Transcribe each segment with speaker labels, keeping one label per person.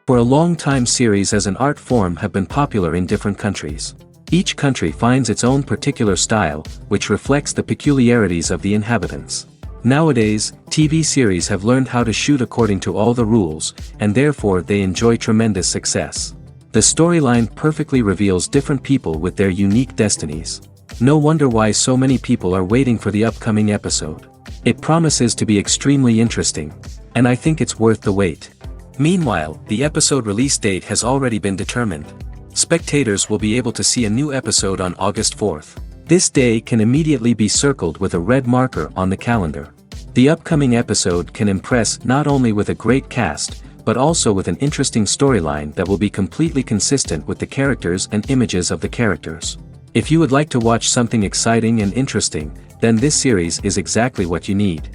Speaker 1: For a long time, series as an art form have been popular in different countries. Each country finds its own particular style, which reflects the peculiarities of the inhabitants. Nowadays, TV series have learned how to shoot according to all the rules, and therefore they enjoy tremendous success. The storyline perfectly reveals different people with their unique destinies. No wonder why so many people are waiting for the upcoming episode. It promises to be extremely interesting, and I think it's worth the wait. Meanwhile, the episode release date has already been determined. Spectators will be able to see a new episode on August 4th. This day can immediately be circled with a red marker on the calendar. The upcoming episode can impress not only with a great cast, but also with an interesting storyline that will be completely consistent with the characters and images of the characters. If you would like to watch something exciting and interesting, then this series is exactly what you need.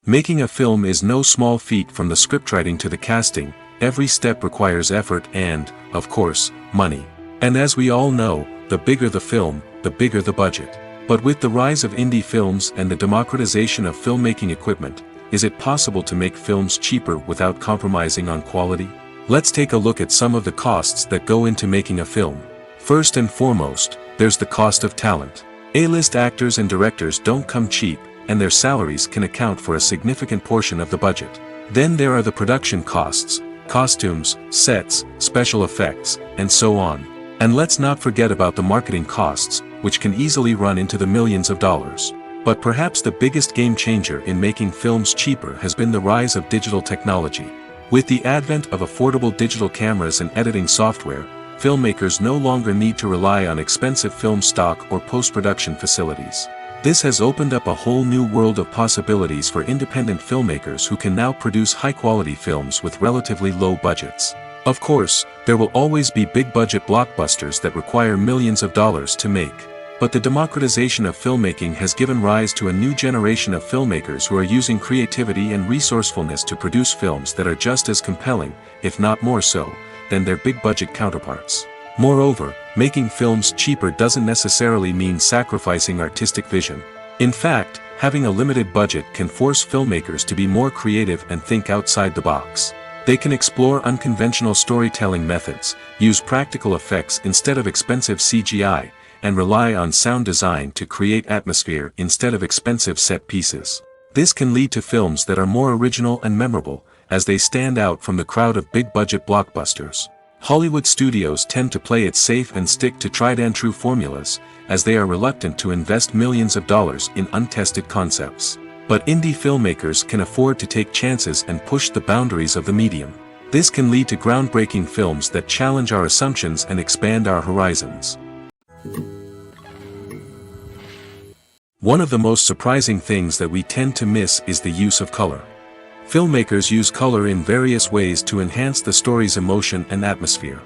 Speaker 2: Making a film is no small feat. From the scriptwriting to the casting, every step requires effort and, of course, money. And as we all know, the bigger the film, the bigger the budget. But with the rise of indie films and the democratization of filmmaking equipment, is it possible to make films cheaper without compromising on quality? Let's take a look at some of the costs that go into making a film. First and foremost, there's the cost of talent. A-list actors and directors don't come cheap, and their salaries can account for a significant portion of the budget. Then there are the production costs, costumes, sets, special effects, and so on. And let's not forget about the marketing costs, which can easily run into the millions of dollars. But perhaps the biggest game changer in making films cheaper has been the rise of digital technology. With the advent of affordable digital cameras and editing software, filmmakers no longer need to rely on expensive film stock or post-production facilities. This has opened up a whole new world of possibilities for independent filmmakers who can now produce high-quality films with relatively low budgets. Of course, there will always be big-budget blockbusters that require millions of dollars to make. But the democratization of filmmaking has given rise to a new generation of filmmakers who are using creativity and resourcefulness to produce films that are just as compelling, if not more so, than their big-budget counterparts. Moreover, making films cheaper doesn't necessarily mean sacrificing artistic vision. In fact, having a limited budget can force filmmakers to be more creative and think outside the box. They can explore unconventional storytelling methods, use practical effects instead of expensive CGI, and rely on sound design to create atmosphere instead of expensive set pieces. This can lead to films that are more original and memorable, as they stand out from the crowd of big-budget blockbusters. Hollywood studios tend to play it safe and stick to tried-and-true formulas, as they are reluctant to invest millions of dollars in untested concepts. But indie filmmakers can afford to take chances and push the boundaries of the medium. This can lead to groundbreaking films that challenge our assumptions and expand our horizons. One of the most surprising things that we tend to miss is the use of color. Filmmakers use color in various ways to enhance the story's emotion and atmosphere.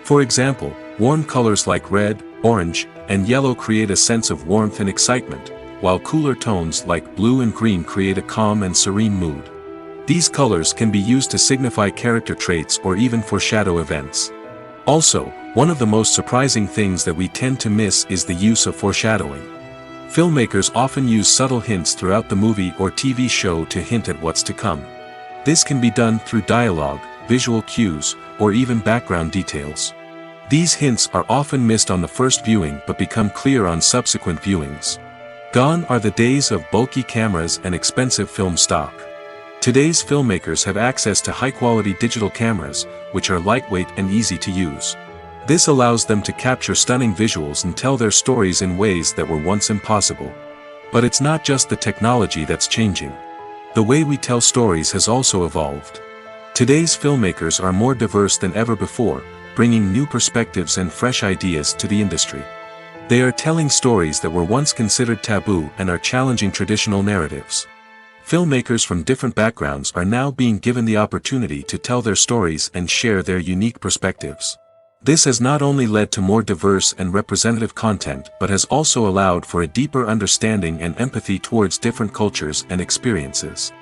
Speaker 2: For example, warm colors like red, orange, and yellow create a sense of warmth and excitement, while cooler tones like blue and green create a calm and serene mood. These colors can be used to signify character traits or even foreshadow events. Also, one of the most surprising things that we tend to miss is the use of foreshadowing. Filmmakers often use subtle hints throughout the movie or TV show to hint at what's to come. This can be done through dialogue, visual cues, or even background details. These hints are often missed on the first viewing but become clear on subsequent viewings. Gone are the days of bulky cameras and expensive film stock. Today's filmmakers have access to high-quality digital cameras, which are lightweight and easy to use. This allows them to capture stunning visuals and tell their stories in ways that were once impossible. But it's not just the technology that's changing. The way we tell stories has also evolved. Today's filmmakers are more diverse than ever before, bringing new perspectives and fresh ideas to the industry. They are telling stories that were once considered taboo and are challenging traditional narratives. Filmmakers from different backgrounds are now being given the opportunity to tell their stories and share their unique perspectives. This has not only led to more diverse and representative content but has also allowed for a deeper understanding and empathy towards different cultures and experiences.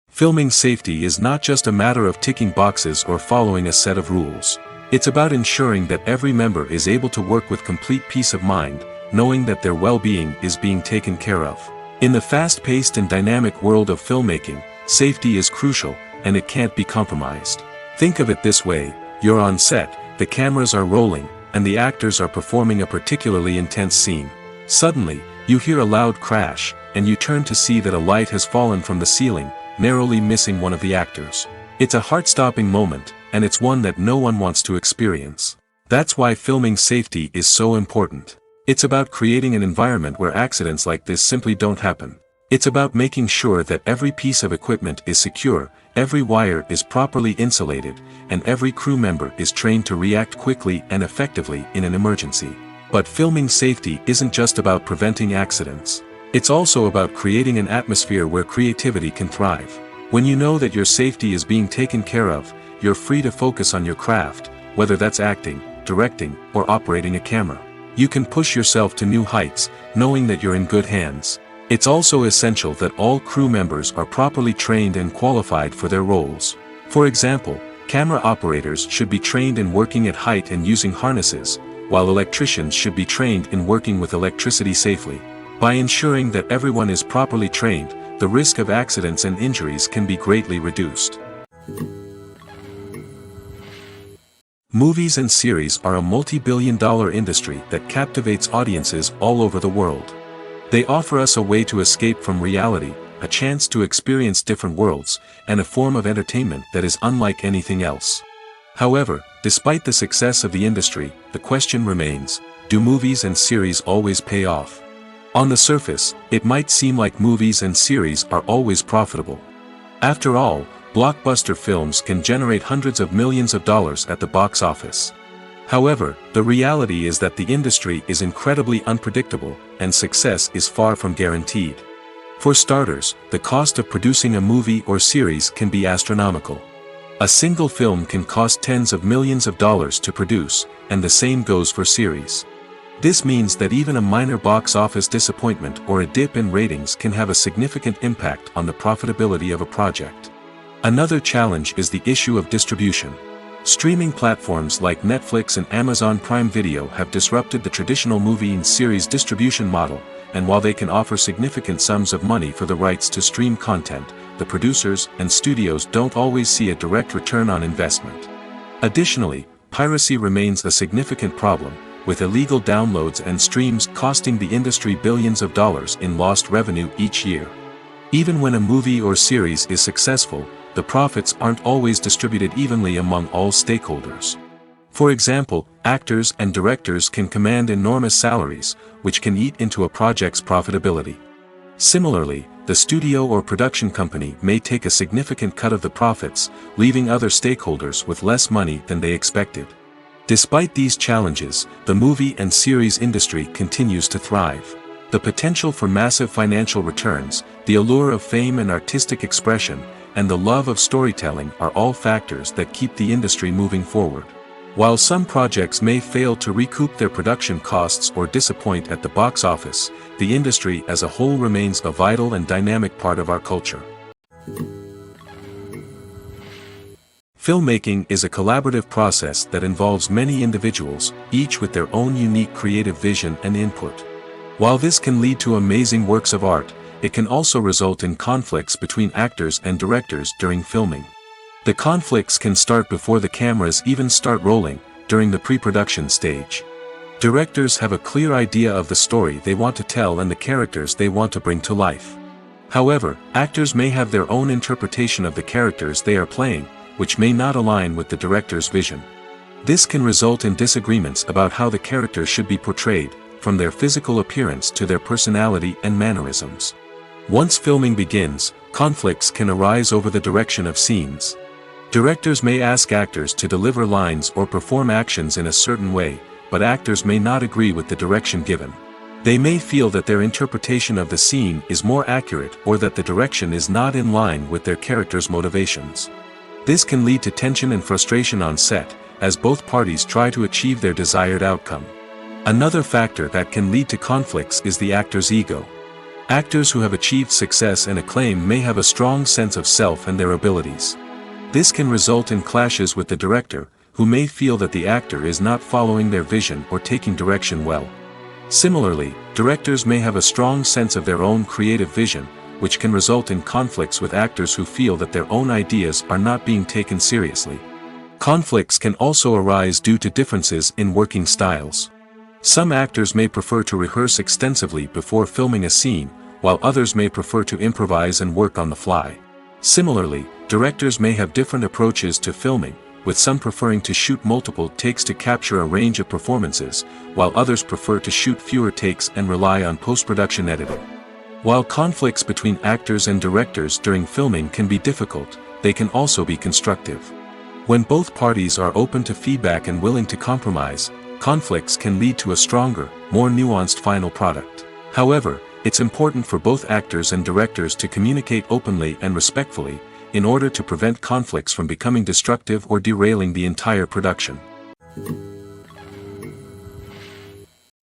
Speaker 2: Filming safety is not just a matter of ticking boxes or following a set of rules. It's about ensuring that every member is able to work with complete peace of mind, knowing that their well-being is being taken care of. In the fast-paced and dynamic world of filmmaking, safety is crucial, and it can't be compromised. Think of it this way: you're on set, the cameras are rolling, and the actors are performing a particularly intense scene. Suddenly, you hear a loud crash, and you turn to see that a light has fallen from the ceiling, narrowly missing one of the actors. It's a heart-stopping moment, and it's one that no one wants to experience. That's why filming safety is so important. It's about creating an environment where accidents like this simply don't happen. It's about making sure that every piece of equipment is secure, every wire is properly insulated, and every crew member is trained to react quickly and effectively in an emergency. But filming safety isn't just about preventing accidents. It's also about creating an atmosphere where creativity can thrive. When you know that your safety is being taken care of, you're free to focus on your craft, whether that's acting, directing, or operating a camera. You can push yourself to new heights, knowing that you're in good hands. It's also essential that all crew members are properly trained and qualified for their roles. For example, camera operators should be trained in working at height and using harnesses, while electricians should be trained in working with electricity safely. By ensuring that everyone is properly trained, the risk of accidents and injuries can be greatly reduced. Movies and series are a multi-billion-dollar industry that captivates audiences all over the world. They offer us a way to escape from reality, a chance to experience different worlds, and a form of entertainment that is unlike anything else. However, despite the success of the industry, the question remains: do movies and series always pay off? On the surface, it might seem like movies and series are always profitable. After all, blockbuster films can generate hundreds of millions of dollars at the box office. However, the reality is that the industry is incredibly unpredictable, and success is far from guaranteed. For starters, the cost of producing a movie or series can be astronomical. A single film can cost tens of millions of dollars to produce, and the same goes for series. This means that even a minor box office disappointment or a dip in ratings can have a significant impact on the profitability of a project. Another challenge is the issue of distribution. Streaming platforms like Netflix and Amazon Prime Video have disrupted the traditional movie and series distribution model, and while they can offer significant sums of money for the rights to stream content, the producers and studios don't always see a direct return on investment. Additionally, piracy remains a significant problem, with illegal downloads and streams costing the industry billions of dollars in lost revenue each year. Even when a movie or series is successful, the profits aren't always distributed evenly among all stakeholders. For example, actors and directors can command enormous salaries, which can eat into a project's profitability. Similarly, the studio or production company may take a significant cut of the profits, leaving other stakeholders with less money than they expected. Despite these challenges, the movie and series industry continues to thrive. The potential for massive financial returns, the allure of fame and artistic expression, and the love of storytelling are all factors that keep the industry moving forward. While some projects may fail to recoup their production costs or disappoint at the box office, the industry as a whole remains a vital and dynamic part of our culture. Filmmaking is a collaborative process that involves many individuals, each with their own unique creative vision and input. While this can lead to amazing works of art, it can also result in conflicts between actors and directors during filming. The conflicts can start before the cameras even start rolling, during the pre-production stage. Directors have a clear idea of the story they want to tell and the characters they want to bring to life. However, actors may have their own interpretation of the characters they are playing, which may not align with the director's vision. This can result in disagreements about how the characters should be portrayed, from their physical appearance to their personality and mannerisms. Once filming begins, conflicts can arise over the direction of scenes. Directors may ask actors to deliver lines or perform actions in a certain way, but actors may not agree with the direction given. They may feel that their interpretation of the scene is more accurate or that the direction is not in line with their character's motivations. This can lead to tension and frustration on set, as both parties try to achieve their desired outcome. Another factor that can lead to conflicts is the actor's ego. Actors who have achieved success and acclaim may have a strong sense of self and their abilities. This can result in clashes with the director, who may feel that the actor is not following their vision or taking direction well. Similarly, directors may have a strong sense of their own creative vision, which can result in conflicts with actors who feel that their own ideas are not being taken seriously. Conflicts can also arise due to differences in working styles. Some actors may prefer to rehearse extensively before filming a scene, while others may prefer to improvise and work on the fly. Similarly, directors may have different approaches to filming, with some preferring to shoot multiple takes to capture a range of performances, while others prefer to shoot fewer takes and rely on post-production editing. While conflicts between actors and directors during filming can be difficult, they can also be constructive. When both parties are open to feedback and willing to compromise, conflicts can lead to a stronger, more nuanced final product. However, it's important for both actors and directors to communicate openly and respectfully, in order to prevent conflicts from becoming destructive or derailing the entire production.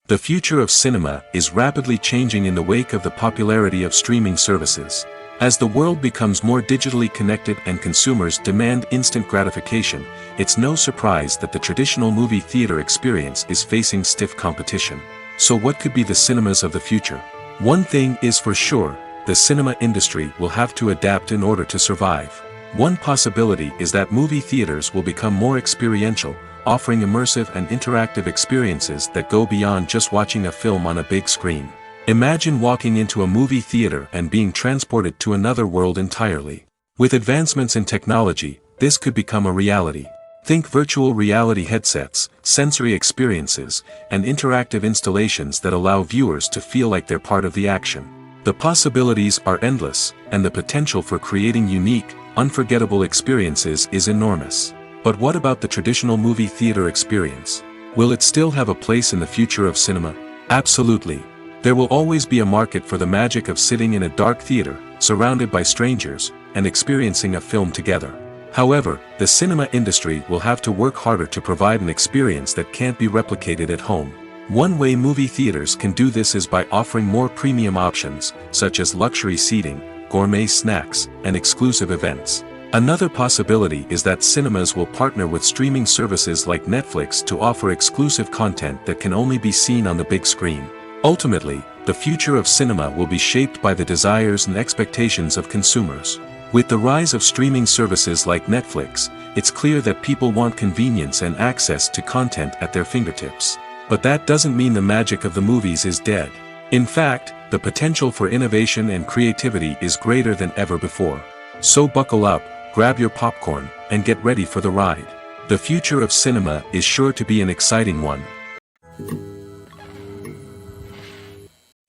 Speaker 2: The future of cinema is rapidly changing in the wake of the popularity of streaming services. As the world becomes more digitally connected and consumers demand instant gratification, it's no surprise that the traditional movie theater experience is facing stiff competition. So what could be the cinemas of the future? One thing is for sure, the cinema industry will have to adapt in order to survive. One possibility is that movie theaters will become more experiential, offering immersive and interactive experiences that go beyond just watching a film on a big screen. Imagine walking into a movie theater and being transported to another world entirely. With advancements in technology, this could become a reality. Think virtual reality headsets, sensory experiences, and interactive installations that allow viewers to feel like they're part of the action. The possibilities are endless, and the potential for creating unique, unforgettable experiences is enormous. But what about the traditional movie theater experience? Will it still have a place in the future of cinema? Absolutely. There will always be a market for the magic of sitting in a dark theater, surrounded by strangers, and experiencing a film together. However, the cinema industry will have to work harder to provide an experience that can't be replicated at home. One way movie theaters can do this is by offering more premium options, such as luxury seating, gourmet snacks, and exclusive events. Another possibility is that cinemas will partner with streaming services like Netflix to offer exclusive content that can only be seen on the big screen. Ultimately, the future of cinema will be shaped by the desires and expectations of consumers. With the rise of streaming services like Netflix, it's clear that people want convenience and access to content at their fingertips. But that doesn't mean the magic of the movies is dead. In fact, the potential for innovation and creativity is greater than ever before. So buckle up, grab your popcorn, and get ready for the ride. The future of cinema is sure to be an exciting one.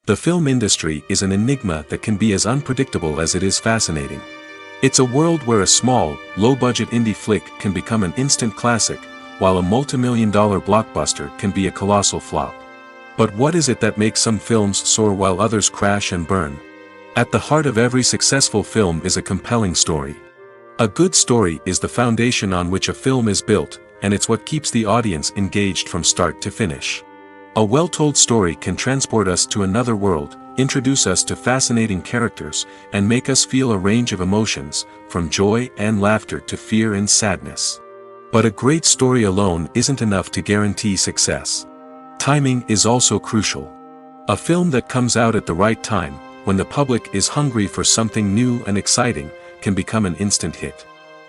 Speaker 2: The film industry is an enigma that can be as unpredictable as it is fascinating. It's a world where a small, low-budget indie flick can become an instant classic, while a multi-million-dollar blockbuster can be a colossal flop. But what is it that makes some films soar while others crash and burn? At the heart of every successful film is a compelling story. A good story is the foundation on which a film is built, and it's what keeps the audience engaged from start to finish. A well-told story can transport us to another world, introduce us to fascinating characters, and make us feel a range of emotions, from joy and laughter to fear and sadness. But a great story alone isn't enough to guarantee success. Timing is also crucial. A film that comes out at the right time, when the public is hungry for something new and exciting, can become an instant hit.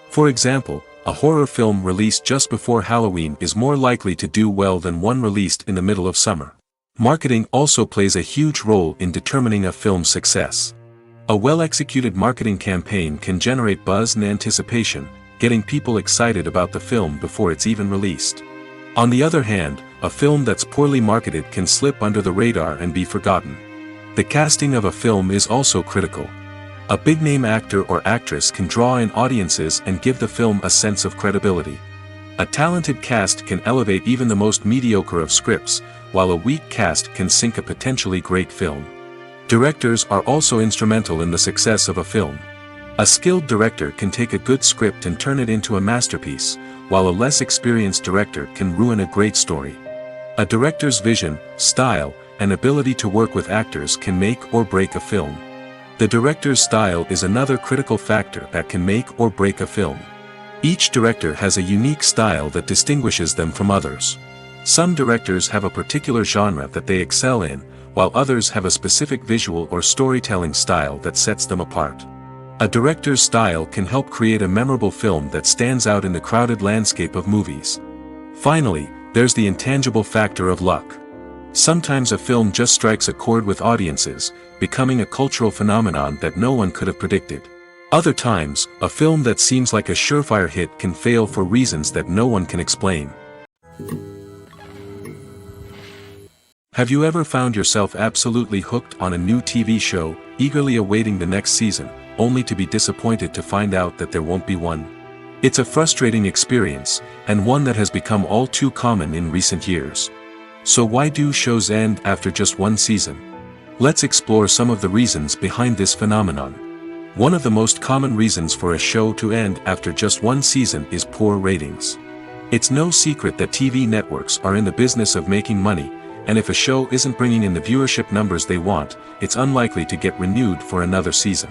Speaker 2: For example, a horror film released just before Halloween is more likely to do well than one released in the middle of summer. Marketing also plays a huge role in determining a film's success. A well-executed marketing campaign can generate buzz and anticipation, getting people excited about the film before it's even released. On the other hand, a film that's poorly marketed can slip under the radar and be forgotten. The casting of a film is also critical. A big-name actor or actress can draw in audiences and give the film a sense of credibility. A talented cast can elevate even the most mediocre of scripts, while a weak cast can sink a potentially great film. Directors are also instrumental in the success of a film. A skilled director can take a good script and turn it into a masterpiece, while a less experienced director can ruin a great story. A director's vision, style, and ability to work with actors can make or break a film. The director's style is another critical factor that can make or break a film. Each director has a unique style that distinguishes them from others. Some directors have a particular genre that they excel in, while others have a specific visual or storytelling style that sets them apart. A director's style can help create a memorable film that stands out in the crowded landscape of movies. Finally, there's the intangible factor of luck. Sometimes a film just strikes a chord with audiences, becoming a cultural phenomenon that no one could have predicted. Other times, a film that seems like a surefire hit can fail for reasons that no one can explain. Have you ever found yourself absolutely hooked on a new TV show, eagerly awaiting the next season, only to be disappointed to find out that there won't be one? It's a frustrating experience, and one that has become all too common in recent years. So why do shows end after just one season? Let's explore some of the reasons behind this phenomenon. One of the most common reasons for a show to end after just one season is poor ratings. It's no secret that TV networks are in the business of making money, and if a show isn't bringing in the viewership numbers they want, it's unlikely to get renewed for another season.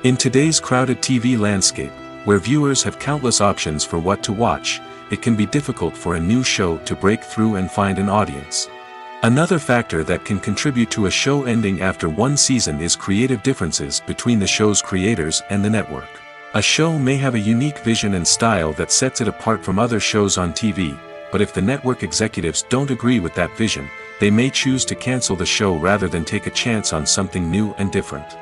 Speaker 2: In today's crowded TV landscape, where viewers have countless options for what to watch, it can be difficult for a new show to break through and find an audience. Another factor that can contribute to a show ending after one season is creative differences between the show's creators and the network. A show may have a unique vision and style that sets it apart from other shows on TV, but if the network executives don't agree with that vision, they may choose to cancel the show rather than take a chance on something new and different.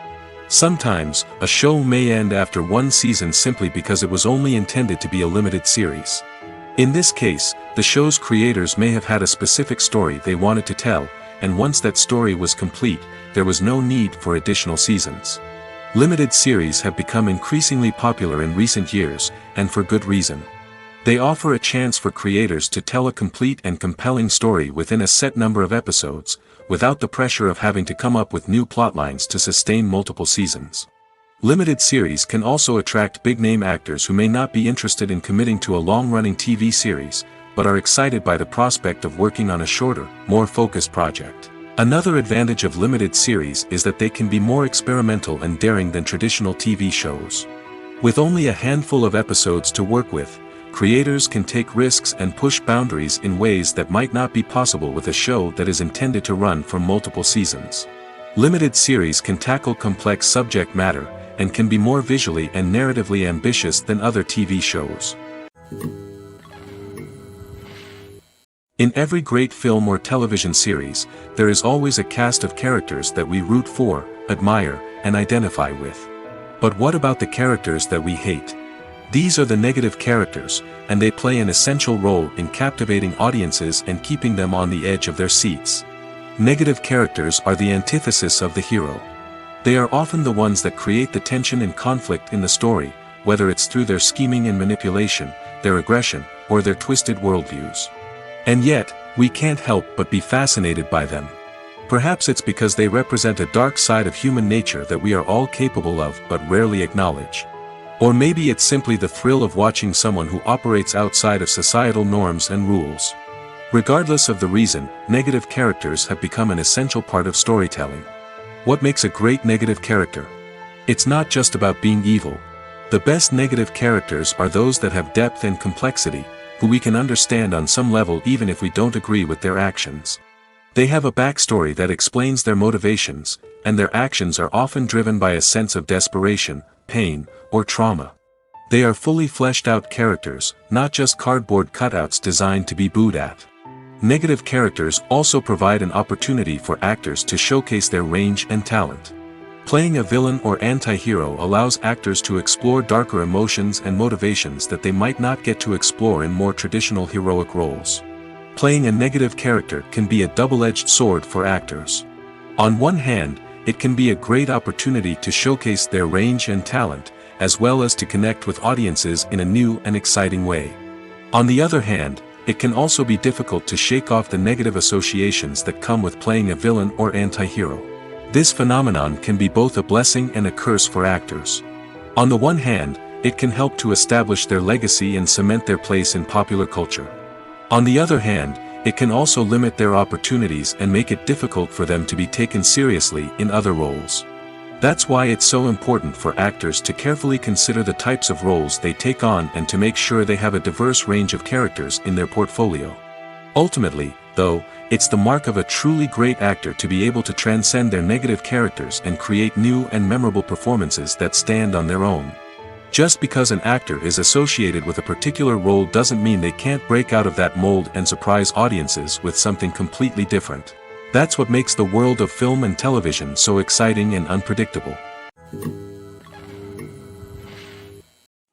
Speaker 2: Sometimes, a show may end after one season simply because it was only intended to be a limited series. In this case, the show's creators may have had a specific story they wanted to tell, and once that story was complete, there was no need for additional seasons. Limited series have become increasingly popular in recent years, and for good reason. They offer a chance for creators to tell a complete and compelling story within a set number of episodes, without the pressure of having to come up with new plotlines to sustain multiple seasons. Limited series can also attract big-name actors who may not be interested in committing to a long-running TV series, but are excited by the prospect of working on a shorter, more focused project. Another advantage of limited series is that they can be more experimental and daring than traditional TV shows. With only a handful of episodes to work with, creators can take risks and push boundaries in ways that might not be possible with a show that is intended to run for multiple seasons. Limited series can tackle complex subject matter, and can be more visually and narratively ambitious than other TV shows. In every great film or television series, there is always a cast of characters that we root for, admire, and identify with. But what about the characters that we hate? These are the negative characters, and they play an essential role in captivating audiences and keeping them on the edge of their seats. Negative characters are the antithesis of the hero. They are often the ones that create the tension and conflict in the story, whether it's through their scheming and manipulation, their aggression, or their twisted worldviews. And yet, we can't help but be fascinated by them. Perhaps it's because they represent a dark side of human nature that we are all capable of but rarely acknowledge. Or maybe it's simply the thrill of watching someone who operates outside of societal norms and rules. Regardless of the reason, negative characters have become an essential part of storytelling. What makes a great negative character? It's not just about being evil. The best negative characters are those that have depth and complexity, who we can understand on some level even if we don't agree with their actions. They have a backstory that explains their motivations, and their actions are often driven by a sense of desperation, pain, or trauma. They are fully fleshed out characters, not just cardboard cutouts designed to be booed at. Negative characters also provide an opportunity for actors to showcase their range and talent. Playing a villain or anti-hero allows actors to explore darker emotions and motivations that they might not get to explore in more traditional heroic roles. Playing a negative character can be a double-edged sword for actors. On one hand, it can be a great opportunity to showcase their range and talent, as well as to connect with audiences in a new and exciting way. On the other hand, it can also be difficult to shake off the negative associations that come with playing a villain or anti-hero. This phenomenon can be both a blessing and a curse for actors. On the one hand, it can help to establish their legacy and cement their place in popular culture. On the other hand, it can also limit their opportunities and make it difficult for them to be taken seriously in other roles. That's why it's so important for actors to carefully consider the types of roles they take on and to make sure they have a diverse range of characters in their portfolio. Ultimately, though, it's the mark of a truly great actor to be able to transcend their negative characters and create new and memorable performances that stand on their own. Just because an actor is associated with a particular role doesn't mean they can't break out of that mold and surprise audiences with something completely different. That's what makes the world of film and television so exciting and unpredictable.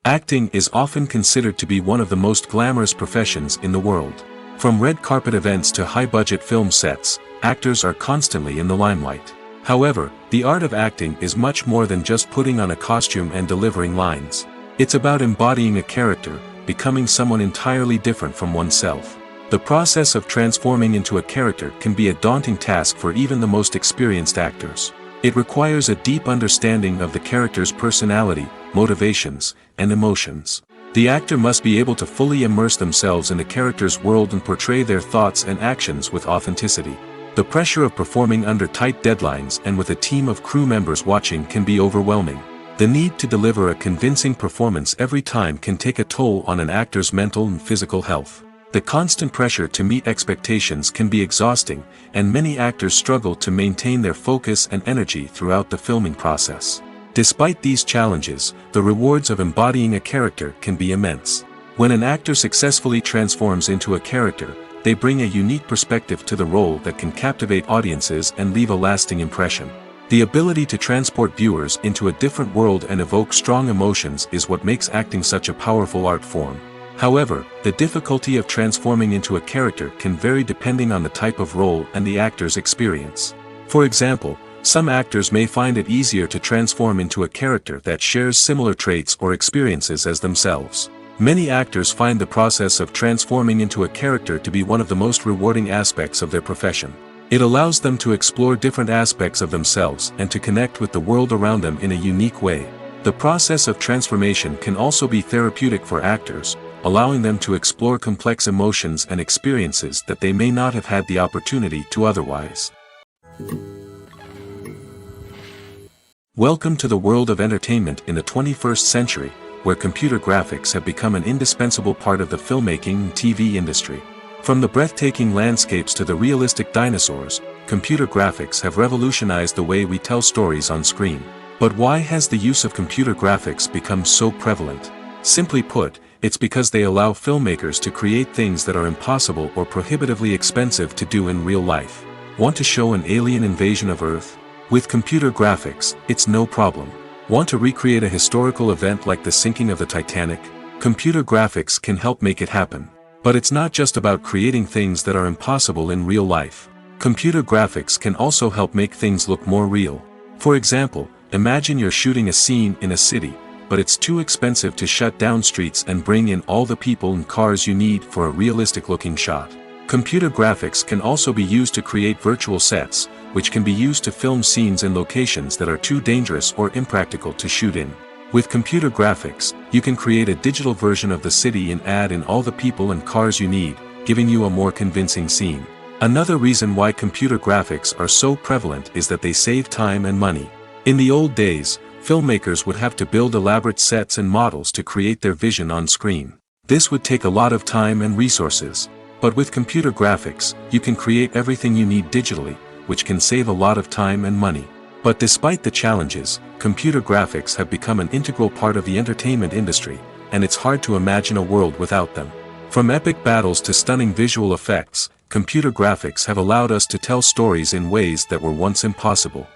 Speaker 2: Acting is often considered to be one of the most glamorous professions in the world. From red carpet events to high-budget film sets, actors are constantly in the limelight. However, the art of acting is much more than just putting on a costume and delivering lines. It's about embodying a character, becoming someone entirely different from oneself. The process of transforming into a character can be a daunting task for even the most experienced actors. It requires a deep understanding of the character's personality, motivations, and emotions. The actor must be able to fully immerse themselves in the character's world and portray their thoughts and actions with authenticity. The pressure of performing under tight deadlines and with a team of crew members watching can be overwhelming. The need to deliver a convincing performance every time can take a toll on an actor's mental and physical health. The constant pressure to meet expectations can be exhausting, and many actors struggle to maintain their focus and energy throughout the filming process. Despite these challenges, the rewards of embodying a character can be immense. When an actor successfully transforms into a character, they bring a unique perspective to the role that can captivate audiences and leave a lasting impression. The ability to transport viewers into a different world and evoke strong emotions is what makes acting such a powerful art form. However, the difficulty of transforming into a character can vary depending on the type of role and the actor's experience. For example, some actors may find it easier to transform into a character that shares similar traits or experiences as themselves. Many actors find the process of transforming into a character to be one of the most rewarding aspects of their profession. It allows them to explore different aspects of themselves and to connect with the world around them in a unique way. The process of transformation can also be therapeutic for actors, allowing them to explore complex emotions and experiences that they may not have had the opportunity to otherwise. Welcome to the world of entertainment in the 21st century, where computer graphics have become an indispensable part of the filmmaking and TV industry. From the breathtaking landscapes to the realistic dinosaurs, computer graphics have revolutionized the way we tell stories on screen. But why has the use of computer graphics become so prevalent? Simply put, it's because they allow filmmakers to create things that are impossible or prohibitively expensive to do in real life. Want to show an alien invasion of Earth? With computer graphics, it's no problem. Want to recreate a historical event like the sinking of the Titanic? Computer graphics can help make it happen. But it's not just about creating things that are impossible in real life. Computer graphics can also help make things look more real. For example, imagine you're shooting a scene in a city, but it's too expensive to shut down streets and bring in all the people and cars you need for a realistic-looking shot. Computer graphics can also be used to create virtual sets, which can be used to film scenes in locations that are too dangerous or impractical to shoot in. With computer graphics, you can create a digital version of the city and add in all the people and cars you need, giving you a more convincing scene. Another reason why computer graphics are so prevalent is that they save time and money. In the old days, filmmakers would have to build elaborate sets and models to create their vision on screen. This would take a lot of time and resources. But with computer graphics, you can create everything you need digitally, which can save a lot of time and money. But despite the challenges, computer graphics have become an integral part of the entertainment industry, and it's hard to imagine a world without them. From epic battles to stunning visual effects, computer graphics have allowed us to tell stories in ways that were once impossible.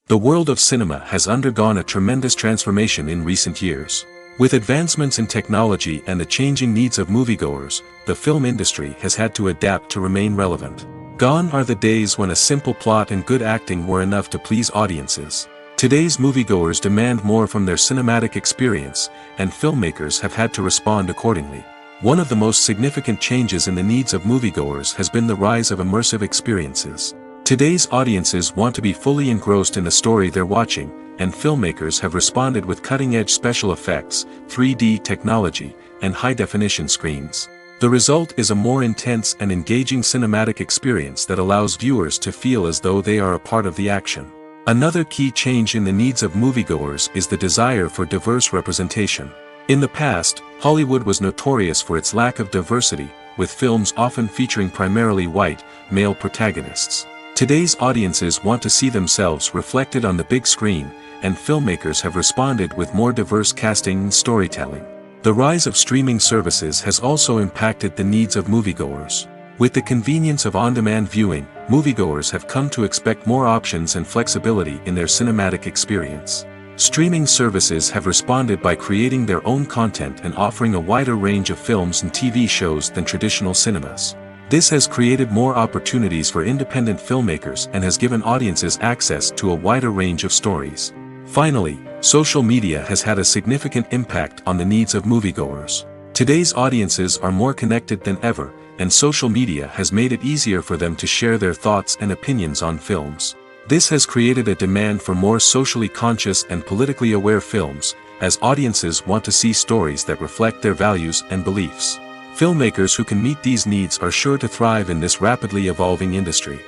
Speaker 2: The world of cinema has undergone a tremendous transformation in recent years. With advancements in technology and the changing needs of moviegoers, the film industry has had to adapt to remain relevant. Gone are the days when a simple plot and good acting were enough to please audiences. Today's moviegoers demand more from their cinematic experience, and filmmakers have had to respond accordingly. One of the most significant changes in the needs of moviegoers has been the rise of immersive experiences. Today's audiences want to be fully engrossed in the story they're watching, and filmmakers have responded with cutting-edge special effects, 3D technology, and high-definition screens. The result is a more intense and engaging cinematic experience that allows viewers to feel as though they are a part of the action. Another key change in the needs of moviegoers is the desire for diverse representation. In the past, Hollywood was notorious for its lack of diversity, with films often featuring primarily white, male protagonists. Today's audiences want to see themselves reflected on the big screen, and filmmakers have responded with more diverse casting and storytelling. The rise of streaming services has also impacted the needs of moviegoers. With the convenience of on-demand viewing, moviegoers have come to expect more options and flexibility in their cinematic experience. Streaming services have responded by creating their own content and offering a wider range of films and TV shows than traditional cinemas. This has created more opportunities for independent filmmakers and has given audiences access to a wider range of stories. Finally, social media has had a significant impact on the needs of moviegoers. Today's audiences are more connected than ever, and social media has made it easier for them to share their thoughts and opinions on films. This has created a demand for more socially conscious and politically aware films, as audiences want to see stories that reflect their values and beliefs. Filmmakers who can meet these needs are sure to thrive in this rapidly evolving industry.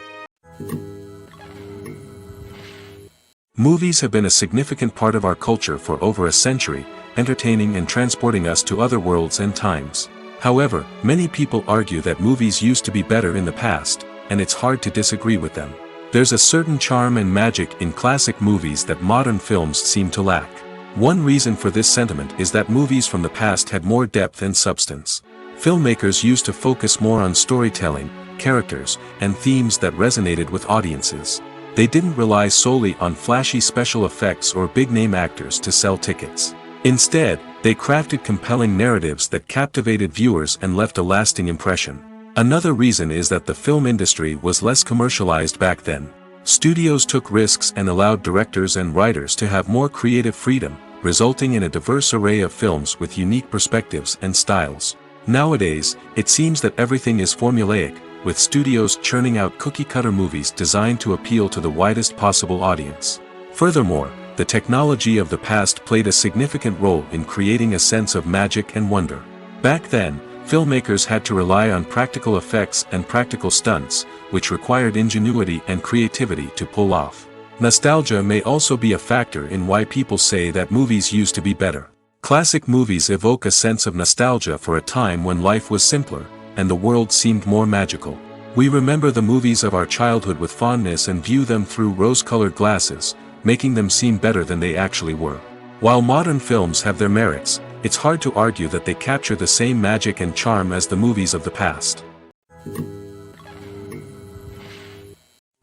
Speaker 2: Movies have been a significant part of our culture for over a century, entertaining and transporting us to other worlds and times. However, many people argue that movies used to be better in the past, and it's hard to disagree with them. There's a certain charm and magic in classic movies that modern films seem to lack. One reason for this sentiment is that movies from the past had more depth and substance. Filmmakers used to focus more on storytelling, characters, and themes that resonated with audiences. They didn't rely solely on flashy special effects or big-name actors to sell tickets. Instead, they crafted compelling narratives that captivated viewers and left a lasting impression. Another reason is that the film industry was less commercialized back then. Studios took risks and allowed directors and writers to have more creative freedom, resulting in a diverse array of films with unique perspectives and styles. Nowadays, it seems that everything is formulaic, with studios churning out cookie-cutter movies designed to appeal to the widest possible audience. Furthermore, the technology of the past played a significant role in creating a sense of magic and wonder. Back then, filmmakers had to rely on practical effects and practical stunts, which required ingenuity and creativity to pull off. Nostalgia may also be a factor in why people say that movies used to be better. Classic movies evoke a sense of nostalgia for a time when life was simpler, and the world seemed more magical. We remember the movies of our childhood with fondness and view them through rose-colored glasses, making them seem better than they actually were. While modern films have their merits, it's hard to argue that they capture the same magic and charm as the movies of the past.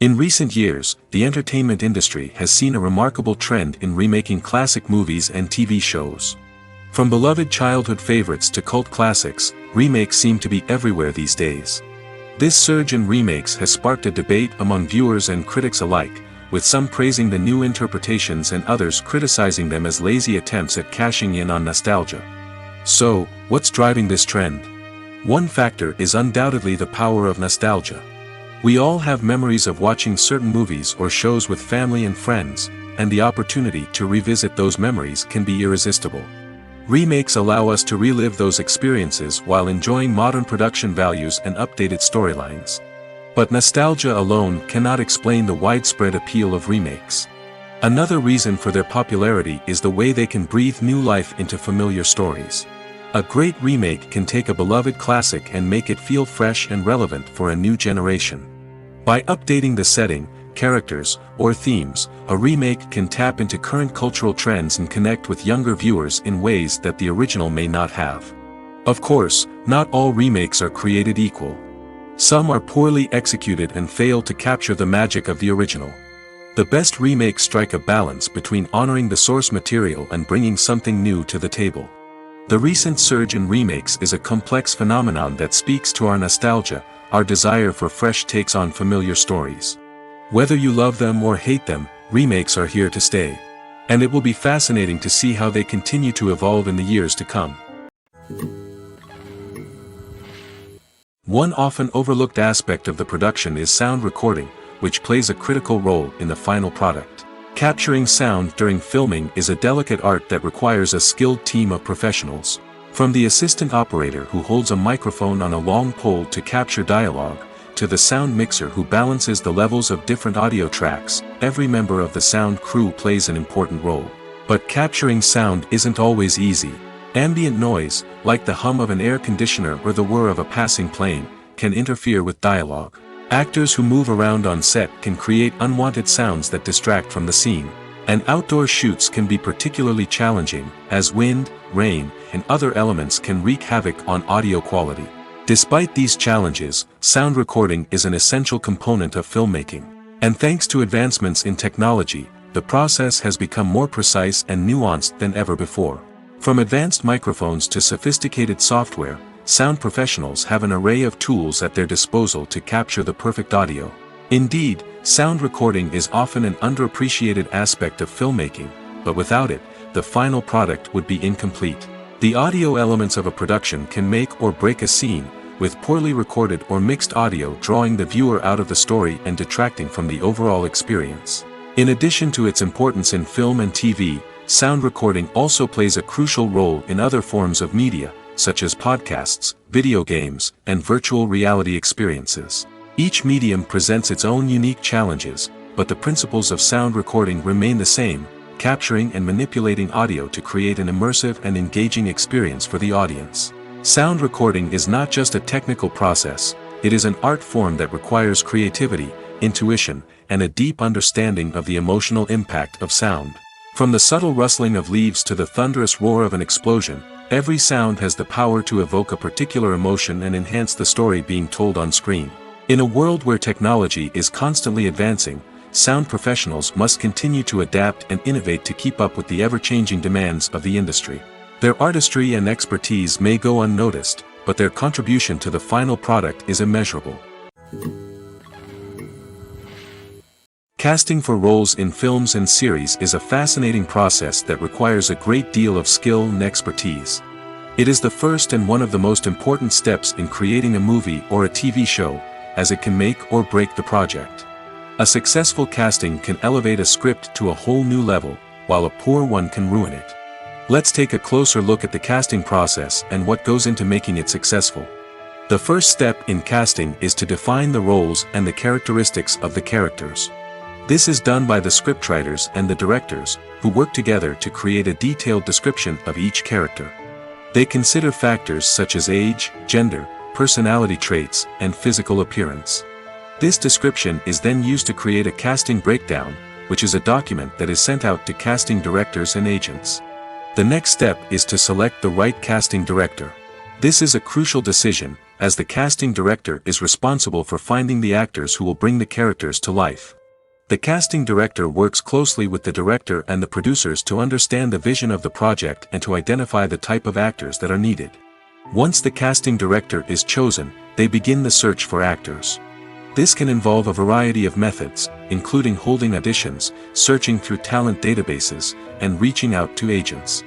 Speaker 2: In recent years, the entertainment industry has seen a remarkable trend in remaking classic movies and TV shows. From beloved childhood favorites to cult classics, remakes seem to be everywhere these days. This surge in remakes has sparked a debate among viewers and critics alike, with some praising the new interpretations and others criticizing them as lazy attempts at cashing in on nostalgia. So, what's driving this trend? One factor is undoubtedly the power of nostalgia. We all have memories of watching certain movies or shows with family and friends, and the opportunity to revisit those memories can be irresistible. Remakes allow us to relive those experiences while enjoying modern production values and updated storylines. But nostalgia alone cannot explain the widespread appeal of remakes. Another reason for their popularity is the way they can breathe new life into familiar stories. A great remake can take a beloved classic and make it feel fresh and relevant for a new generation. By updating the setting, characters, or themes, a remake can tap into current cultural trends and connect with younger viewers in ways that the original may not have. Of course, not all remakes are created equal. Some are poorly executed and fail to capture the magic of the original. The best remakes strike a balance between honoring the source material and bringing something new to the table. The recent surge in remakes is a complex phenomenon that speaks to our nostalgia, our desire for fresh takes on familiar stories. Whether you love them or hate them, remakes are here to stay. And it will be fascinating to see how they continue to evolve in the years to come. One often overlooked aspect of the production is sound recording, which plays a critical role in the final product. Capturing sound during filming is a delicate art that requires a skilled team of professionals. From the assistant operator who holds a microphone on a long pole to capture dialogue, to the sound mixer who balances the levels of different audio tracks, every member of the sound crew plays an important role. But capturing sound isn't always easy. Ambient noise, like the hum of an air conditioner or the whir of a passing plane, can interfere with dialogue. Actors who move around on set can create unwanted sounds that distract from the scene. And outdoor shoots can be particularly challenging, as wind, rain, and other elements can wreak havoc on audio quality. Despite these challenges, sound recording is an essential component of filmmaking. And thanks to advancements in technology, the process has become more precise and nuanced than ever before. From advanced microphones to sophisticated software, sound professionals have an array of tools at their disposal to capture the perfect audio. Indeed, sound recording is often an underappreciated aspect of filmmaking, but without it, the final product would be incomplete. The audio elements of a production can make or break a scene, with poorly recorded or mixed audio drawing the viewer out of the story and detracting from the overall experience. In addition to its importance in film and TV, sound recording also plays a crucial role in other forms of media, such as podcasts, video games, and virtual reality experiences. Each medium presents its own unique challenges, but the principles of sound recording remain the same, capturing and manipulating audio to create an immersive and engaging experience for the audience. Sound recording is not just a technical process, it is an art form that requires creativity, intuition, and a deep understanding of the emotional impact of sound. From the subtle rustling of leaves to the thunderous roar of an explosion, every sound has the power to evoke a particular emotion and enhance the story being told on screen. In a world where technology is constantly advancing, sound professionals must continue to adapt and innovate to keep up with the ever-changing demands of the industry. Their artistry and expertise may go unnoticed, but their contribution to the final product is immeasurable. Casting for roles in films and series is a fascinating process that requires a great deal of skill and expertise. It is the first and one of the most important steps in creating a movie or a TV show, as it can make or break the project. A successful casting can elevate a script to a whole new level, while a poor one can ruin it. Let's take a closer look at the casting process and what goes into making it successful. The first step in casting is to define the roles and the characteristics of the characters. This is done by the scriptwriters and the directors, who work together to create a detailed description of each character. They consider factors such as age, gender, personality traits, and physical appearance. This description is then used to create a casting breakdown, which is a document that is sent out to casting directors and agents. The next step is to select the right casting director. This is a crucial decision, as the casting director is responsible for finding the actors who will bring the characters to life. The casting director works closely with the director and the producers to understand the vision of the project and to identify the type of actors that are needed. Once the casting director is chosen, they begin the search for actors. This can involve a variety of methods, including holding auditions, searching through talent databases, and reaching out to agents.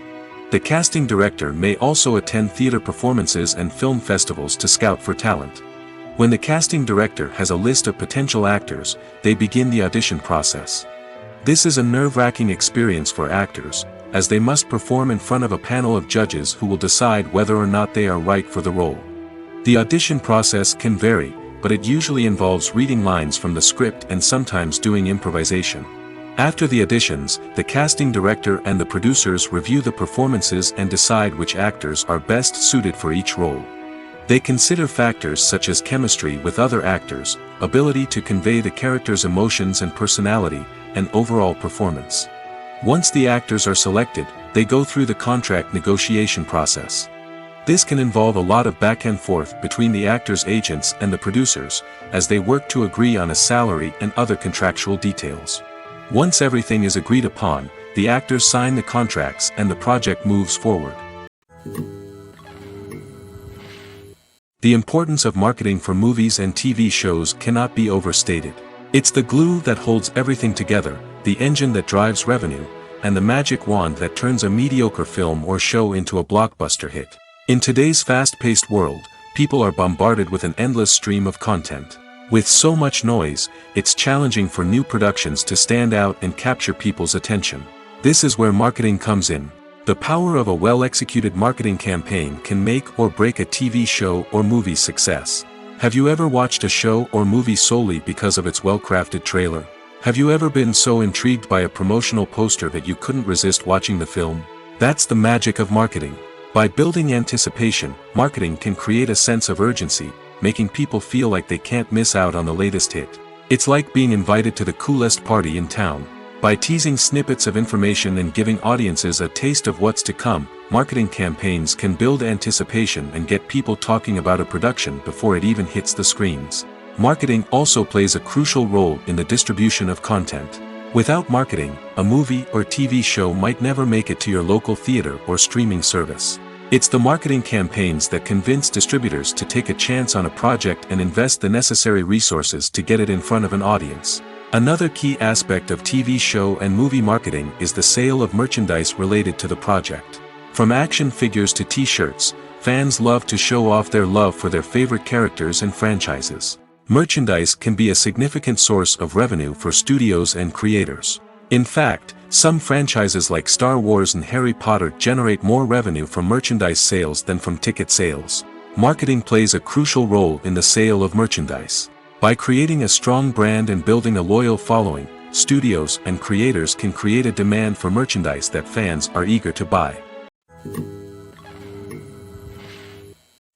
Speaker 2: The casting director may also attend theater performances and film festivals to scout for talent. When the casting director has a list of potential actors, they begin the audition process. This is a nerve-wracking experience for actors, as they must perform in front of a panel of judges who will decide whether or not they are right for the role. The audition process can vary, but it usually involves reading lines from the script and sometimes doing improvisation. After the auditions, the casting director and the producers review the performances and decide which actors are best suited for each role. They consider factors such as chemistry with other actors, ability to convey the character's emotions and personality, and overall performance. Once the actors are selected, they go through the contract negotiation process. This can involve a lot of back and forth between the actors' agents and the producers, as they work to agree on a salary and other contractual details. Once everything is agreed upon, the actors sign the contracts and the project moves forward. The importance of marketing for movies and TV shows cannot be overstated. It's the glue that holds everything together, the engine that drives revenue, and the magic wand that turns a mediocre film or show into a blockbuster hit. In today's fast-paced world, people are bombarded with an endless stream of content. With so much noise, it's challenging for new productions to stand out and capture people's attention. This is where marketing comes in. The power of a well-executed marketing campaign can make or break a TV show or movie's success. Have you ever watched a show or movie solely because of its well-crafted trailer? Have you ever been so intrigued by a promotional poster that you couldn't resist watching the film? That's the magic of marketing. By building anticipation, marketing can create a sense of urgency, making people feel like they can't miss out on the latest hit. It's like being invited to the coolest party in town. By teasing snippets of information and giving audiences a taste of what's to come, marketing campaigns can build anticipation and get people talking about a production before it even hits the screens. Marketing also plays a crucial role in the distribution of content. Without marketing, a movie or TV show might never make it to your local theater or streaming service. It's the marketing campaigns that convince distributors to take a chance on a project and invest the necessary resources to get it in front of an audience. Another key aspect of TV show and movie marketing is the sale of merchandise related to the project. From action figures to t-shirts, fans love to show off their love for their favorite characters and franchises. Merchandise can be a significant source of revenue for studios and creators. In fact, some franchises like Star Wars and Harry Potter generate more revenue from merchandise sales than from ticket sales. Marketing plays a crucial role in the sale of merchandise. By creating a strong brand and building a loyal following, studios and creators can create a demand for merchandise that fans are eager to buy.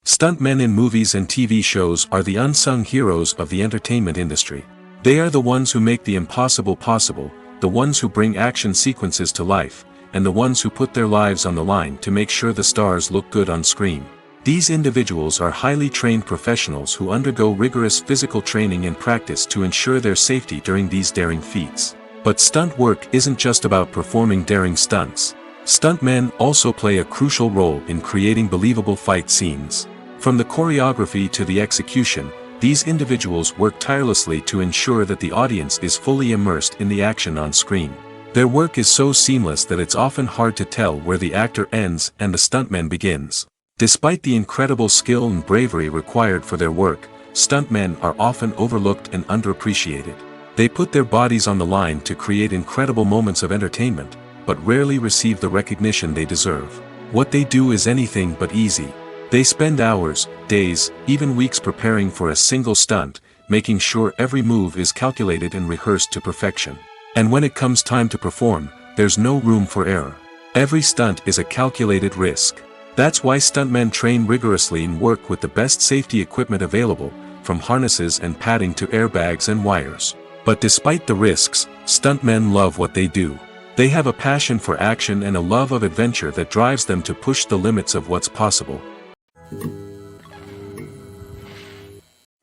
Speaker 2: Stuntmen in movies and TV shows are the unsung heroes of the entertainment industry. They are the ones who make the impossible possible, the ones who bring action sequences to life, and the ones who put their lives on the line to make sure the stars look good on screen. These individuals are highly trained professionals who undergo rigorous physical training and practice to ensure their safety during these daring feats. But stunt work isn't just about performing daring stunts. Stuntmen also play a crucial role in creating believable fight scenes. From the choreography to the execution, these individuals work tirelessly to ensure that the audience is fully immersed in the action on screen. Their work is so seamless that it's often hard to tell where the actor ends and the stuntman begins. Despite the incredible skill and bravery required for their work, stuntmen are often overlooked and underappreciated. They put their bodies on the line to create incredible moments of entertainment, but rarely receive the recognition they deserve. What they do is anything but easy. They spend hours, days, even weeks preparing for a single stunt, making sure every move is calculated and rehearsed to perfection. And when it comes time to perform, there's no room for error. Every stunt is a calculated risk. That's why stuntmen train rigorously and work with the best safety equipment available, from harnesses and padding to airbags and wires. But despite the risks, stuntmen love what they do. They have a passion for action and a love of adventure that drives them to push the limits of what's possible.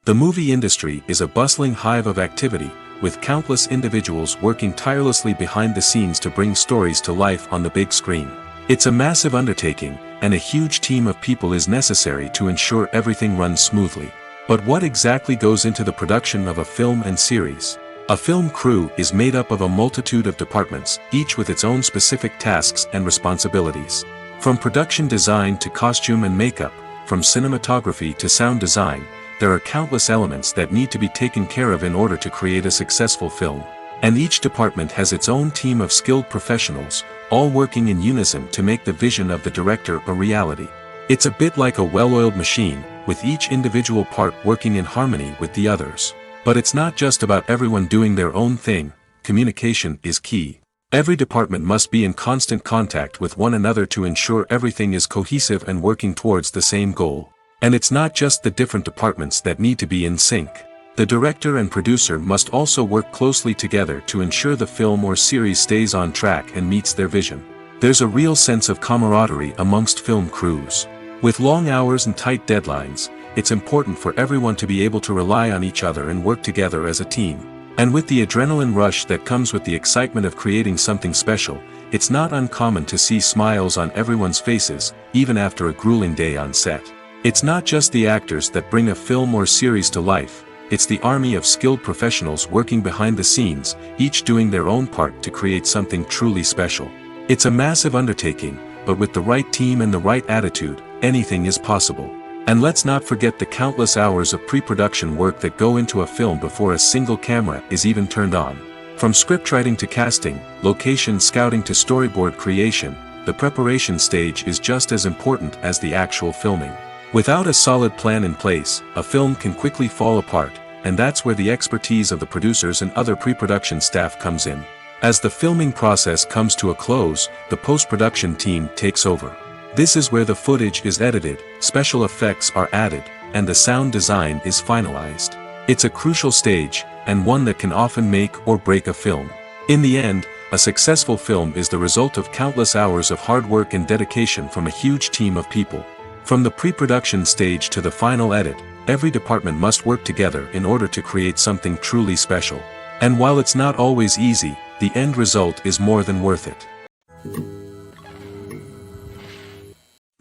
Speaker 2: The movie industry is a bustling hive of activity, with countless individuals working tirelessly behind the scenes to bring stories to life on the big screen. It's a massive undertaking, and a huge team of people is necessary to ensure everything runs smoothly. But what exactly goes into the production of a film and series? A film crew is made up of a multitude of departments, each with its own specific tasks and responsibilities. From production design to costume and makeup, from cinematography to sound design, there are countless elements that need to be taken care of in order to create a successful film. And each department has its own team of skilled professionals, all working in unison to make the vision of the director a reality. It's a bit like a well-oiled machine, with each individual part working in harmony with the others. But it's not just about everyone doing their own thing. Communication is key. Every department must be in constant contact with one another to ensure everything is cohesive and working towards the same goal. And it's not just the different departments that need to be in sync. The director and producer must also work closely together to ensure the film or series stays on track and meets their vision. There's a real sense of camaraderie amongst film crews. With long hours and tight deadlines, it's important for everyone to be able to rely on each other and work together as a team. And with the adrenaline rush that comes with the excitement of creating something special, it's not uncommon to see smiles on everyone's faces, even after a grueling day on set. It's not just the actors that bring a film or series to life. It's the army of skilled professionals working behind the scenes, each doing their own part to create something truly special. It's a massive undertaking, but with the right team and the right attitude, anything is possible. And let's not forget the countless hours of pre-production work that go into a film before a single camera is even turned on. From scriptwriting to casting, location scouting to storyboard creation, the preparation stage is just as important as the actual filming. Without a solid plan in place, a film can quickly fall apart, and that's where the expertise of the producers and other pre-production staff comes in. As the filming process comes to a close, the post-production team takes over. This is where the footage is edited, special effects are added, and the sound design is finalized. It's a crucial stage, and one that can often make or break a film. In the end, a successful film is the result of countless hours of hard work and dedication from a huge team of people. From the pre-production stage to the final edit, every department must work together in order to create something truly special. And while it's not always easy, the end result is more than worth it.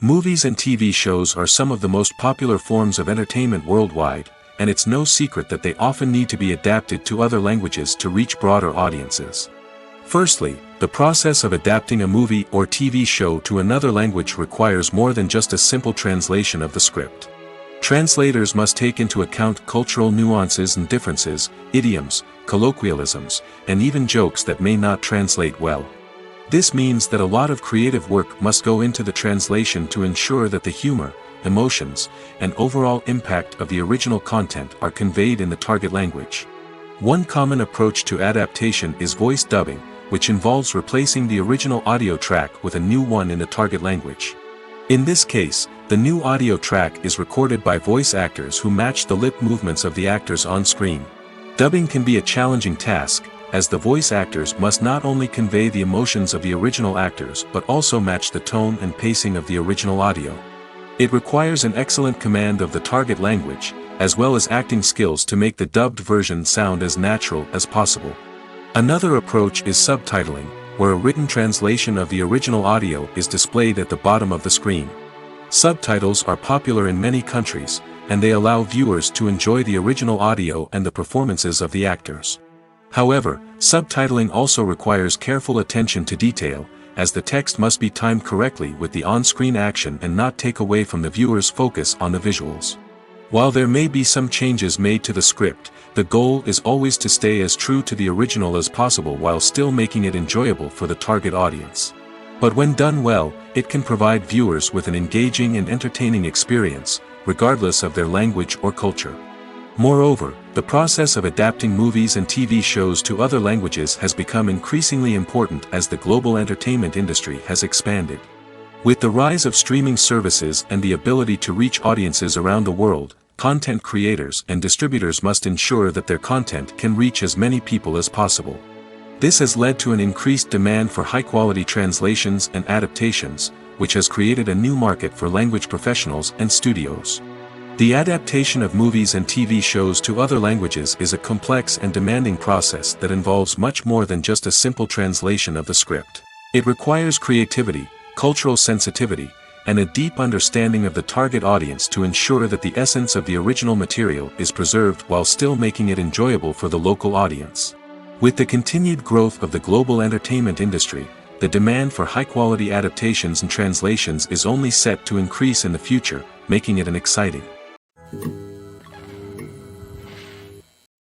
Speaker 2: Movies and TV shows are some of the most popular forms of entertainment worldwide, and it's no secret that they often need to be adapted to other languages to reach broader audiences. Firstly, the process of adapting a movie or TV show to another language requires more than just a simple translation of the script. Translators must take into account cultural nuances and differences, idioms, colloquialisms, and even jokes that may not translate well. This means that a lot of creative work must go into the translation to ensure that the humor, emotions, and overall impact of the original content are conveyed in the target language. One common approach to adaptation is voice dubbing, which involves replacing the original audio track with a new one in the target language. In this case, the new audio track is recorded by voice actors who match the lip movements of the actors on screen. Dubbing can be a challenging task, as the voice actors must not only convey the emotions of the original actors but also match the tone and pacing of the original audio. It requires an excellent command of the target language, as well as acting skills to make the dubbed version sound as natural as possible. Another approach is subtitling, where a written translation of the original audio is displayed at the bottom of the screen. Subtitles are popular in many countries, and they allow viewers to enjoy the original audio and the performances of the actors. However, subtitling also requires careful attention to detail, as the text must be timed correctly with the on-screen action and not take away from the viewer's focus on the visuals. While there may be some changes made to the script, the goal is always to stay as true to the original as possible while still making it enjoyable for the target audience. But when done well, it can provide viewers with an engaging and entertaining experience, regardless of their language or culture. Moreover, the process of adapting movies and TV shows to other languages has become increasingly important as the global entertainment industry has expanded. With the rise of streaming services and the ability to reach audiences around the world, content creators and distributors must ensure that their content can reach as many people as possible. This has led to an increased demand for high-quality translations and adaptations, which has created a new market for language professionals and studios. The adaptation of movies and TV shows to other languages is a complex and demanding process that involves much more than just a simple translation of the script. It requires creativity, cultural sensitivity, and a deep understanding of the target audience to ensure that the essence of the original material is preserved while still making it enjoyable for the local audience. With the continued growth of the global entertainment industry, the demand for high-quality adaptations and translations is only set to increase in the future, making it exciting.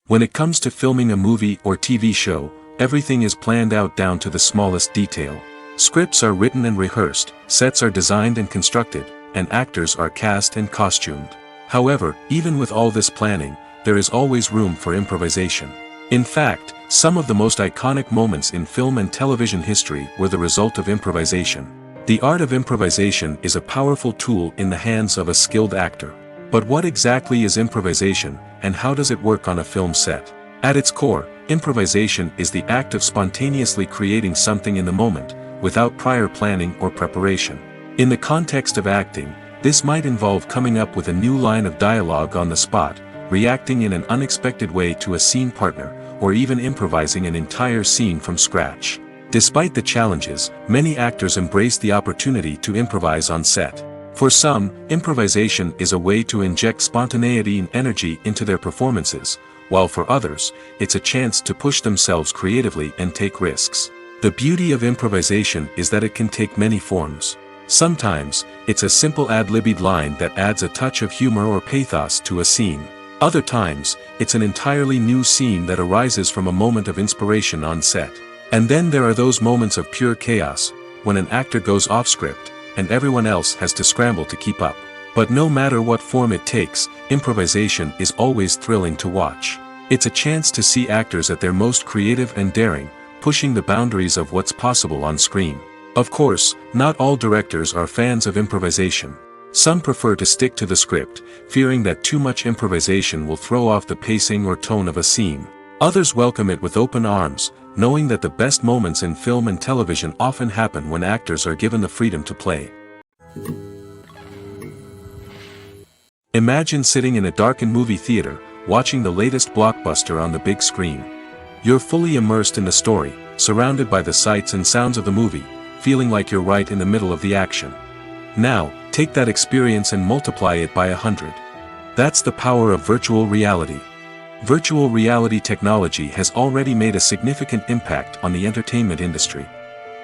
Speaker 2: When it comes to filming a movie or TV show, everything is planned out down to the smallest detail. Scripts are written and rehearsed, sets are designed and constructed, and actors are cast and costumed. However, even with all this planning, there is always room for improvisation. In fact, some of the most iconic moments in film and television history were the result of improvisation. The art of improvisation is a powerful tool in the hands of a skilled actor. But what exactly is improvisation, and how does it work on a film set? At its core, improvisation is the act of spontaneously creating something in the moment, without prior planning or preparation. In the context of acting, this might involve coming up with a new line of dialogue on the spot, reacting in an unexpected way to a scene partner, or even improvising an entire scene from scratch. Despite the challenges, many actors embrace the opportunity to improvise on set. For some, improvisation is a way to inject spontaneity and energy into their performances, while for others, it's a chance to push themselves creatively and take risks. The beauty of improvisation is that it can take many forms. Sometimes, it's a simple ad-libbed line that adds a touch of humor or pathos to a scene. Other times, it's an entirely new scene that arises from a moment of inspiration on set. And then there are those moments of pure chaos, when an actor goes off script, and everyone else has to scramble to keep up. But no matter what form it takes, improvisation is always thrilling to watch. It's a chance to see actors at their most creative and daring, pushing the boundaries of what's possible on screen. Of course, not all directors are fans of improvisation. Some prefer to stick to the script, fearing that too much improvisation will throw off the pacing or tone of a scene. Others welcome it with open arms, knowing that the best moments in film and television often happen when actors are given the freedom to play. Imagine sitting in a darkened movie theater, watching the latest blockbuster on the big screen. You're fully immersed in the story, surrounded by the sights and sounds of the movie, feeling like you're right in the middle of the action. Now, take that experience and multiply it by 100. That's the power of virtual reality. Virtual reality technology has already made a significant impact on the entertainment industry.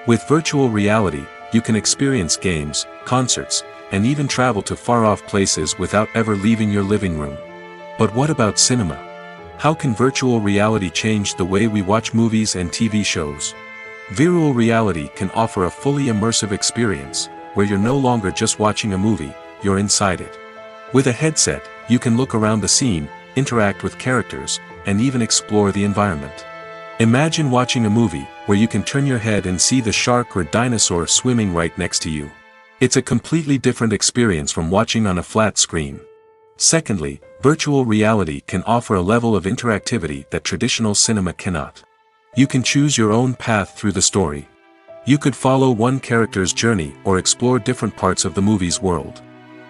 Speaker 2: With virtual reality, you can experience games, concerts, and even travel to far-off places without ever leaving your living room. But what about cinema? How can virtual reality change the way we watch movies and TV shows? Virtual reality can offer a fully immersive experience, where you're no longer just watching a movie, you're inside it. With a headset, you can look around the scene, interact with characters, and even explore the environment. Imagine watching a movie where you can turn your head and see the shark or dinosaur swimming right next to you. It's a completely different experience from watching on a flat screen. Secondly, virtual reality can offer a level of interactivity that traditional cinema cannot. You can choose your own path through the story. You could follow one character's journey or explore different parts of the movie's world.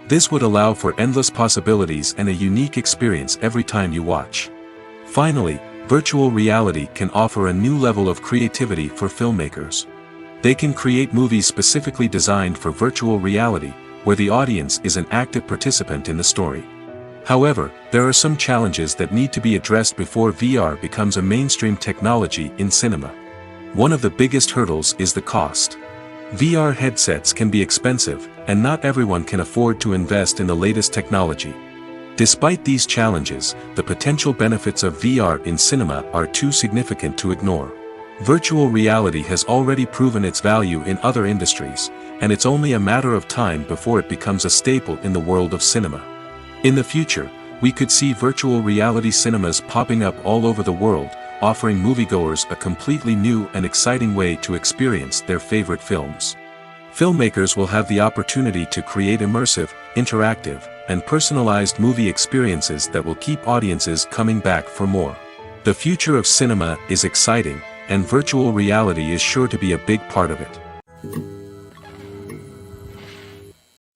Speaker 2: This would allow for endless possibilities and a unique experience every time you watch. Finally, virtual reality can offer a new level of creativity for filmmakers. They can create movies specifically designed for virtual reality, where the audience is an active participant in the story. However, there are some challenges that need to be addressed before VR becomes a mainstream technology in cinema. One of the biggest hurdles is the cost. VR headsets can be expensive, and not everyone can afford to invest in the latest technology. Despite these challenges, the potential benefits of VR in cinema are too significant to ignore. Virtual reality has already proven its value in other industries, and it's only a matter of time before it becomes a staple in the world of cinema. In the future, we could see virtual reality cinemas popping up all over the world, offering moviegoers a completely new and exciting way to experience their favorite films. Filmmakers will have the opportunity to create immersive, interactive, and personalized movie experiences that will keep audiences coming back for more. The future of cinema is exciting, and virtual reality is sure to be a big part of it.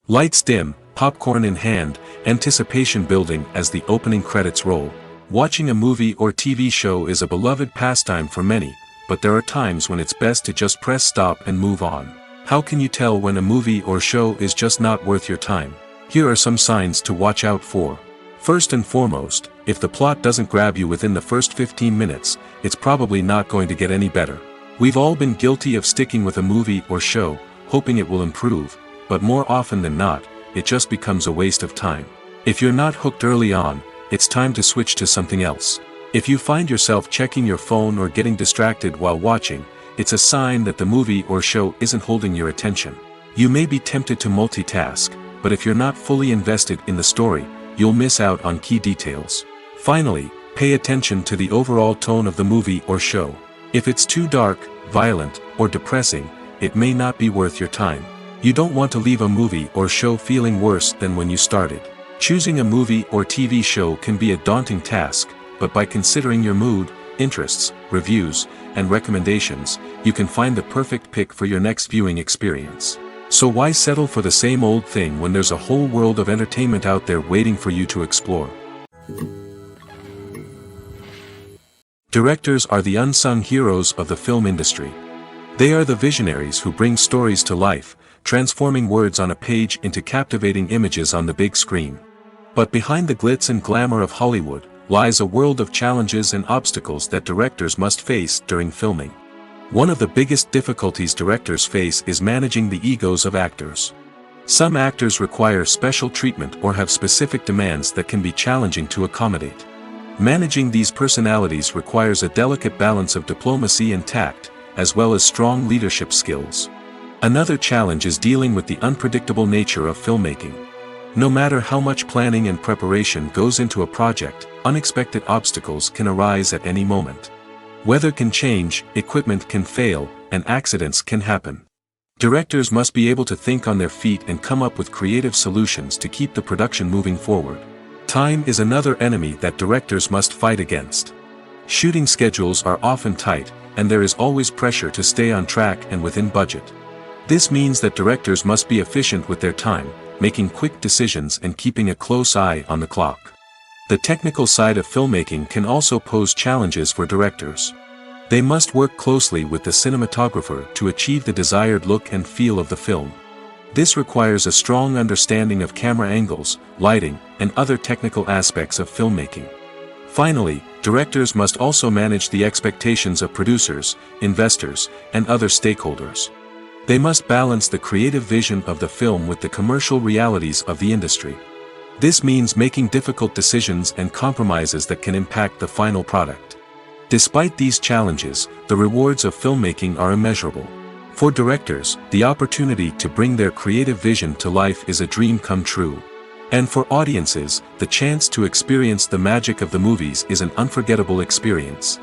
Speaker 2: Lights dim, popcorn in hand, anticipation building as the opening credits roll. Watching a movie or TV show is a beloved pastime for many, but there are times when it's best to just press stop and move on. How can you tell when a movie or show is just not worth your time? Here are some signs to watch out for. First and foremost, if the plot doesn't grab you within the first 15 minutes, it's probably not going to get any better. We've all been guilty of sticking with a movie or show, hoping it will improve, but more often than not, it just becomes a waste of time. If you're not hooked early on, it's time to switch to something else. If you find yourself checking your phone or getting distracted while watching, it's a sign that the movie or show isn't holding your attention. You may be tempted to multitask, but if you're not fully invested in the story, you'll miss out on key details. Finally, pay attention to the overall tone of the movie or show. If it's too dark, violent, or depressing, it may not be worth your time. You don't want to leave a movie or show feeling worse than when you started. Choosing a movie or TV show can be a daunting task, but by considering your mood, interests, reviews, and recommendations, you can find the perfect pick for your next viewing experience. So why settle for the same old thing when there's a whole world of entertainment out there waiting for you to explore? Directors are the unsung heroes of the film industry. They are the visionaries who bring stories to life, transforming words on a page into captivating images on the big screen. But behind the glitz and glamour of Hollywood, lies a world of challenges and obstacles that directors must face during filming. One of the biggest difficulties directors face is managing the egos of actors. Some actors require special treatment or have specific demands that can be challenging to accommodate. Managing these personalities requires a delicate balance of diplomacy and tact, as well as strong leadership skills. Another challenge is dealing with the unpredictable nature of filmmaking. No matter how much planning and preparation goes into a project, unexpected obstacles can arise at any moment. Weather can change, equipment can fail, and accidents can happen. Directors must be able to think on their feet and come up with creative solutions to keep the production moving forward. Time is another enemy that directors must fight against. Shooting schedules are often tight, and there is always pressure to stay on track and within budget. This means that directors must be efficient with their time, making quick decisions and keeping a close eye on the clock. The technical side of filmmaking can also pose challenges for directors. They must work closely with the cinematographer to achieve the desired look and feel of the film. This requires a strong understanding of camera angles, lighting, and other technical aspects of filmmaking. Finally, directors must also manage the expectations of producers, investors, and other stakeholders. They must balance the creative vision of the film with the commercial realities of the industry. This means making difficult decisions and compromises that can impact the final product. Despite these challenges, the rewards of filmmaking are immeasurable. For directors, the opportunity to bring their creative vision to life is a dream come true. And for audiences, the chance to experience the magic of the movies is an unforgettable experience.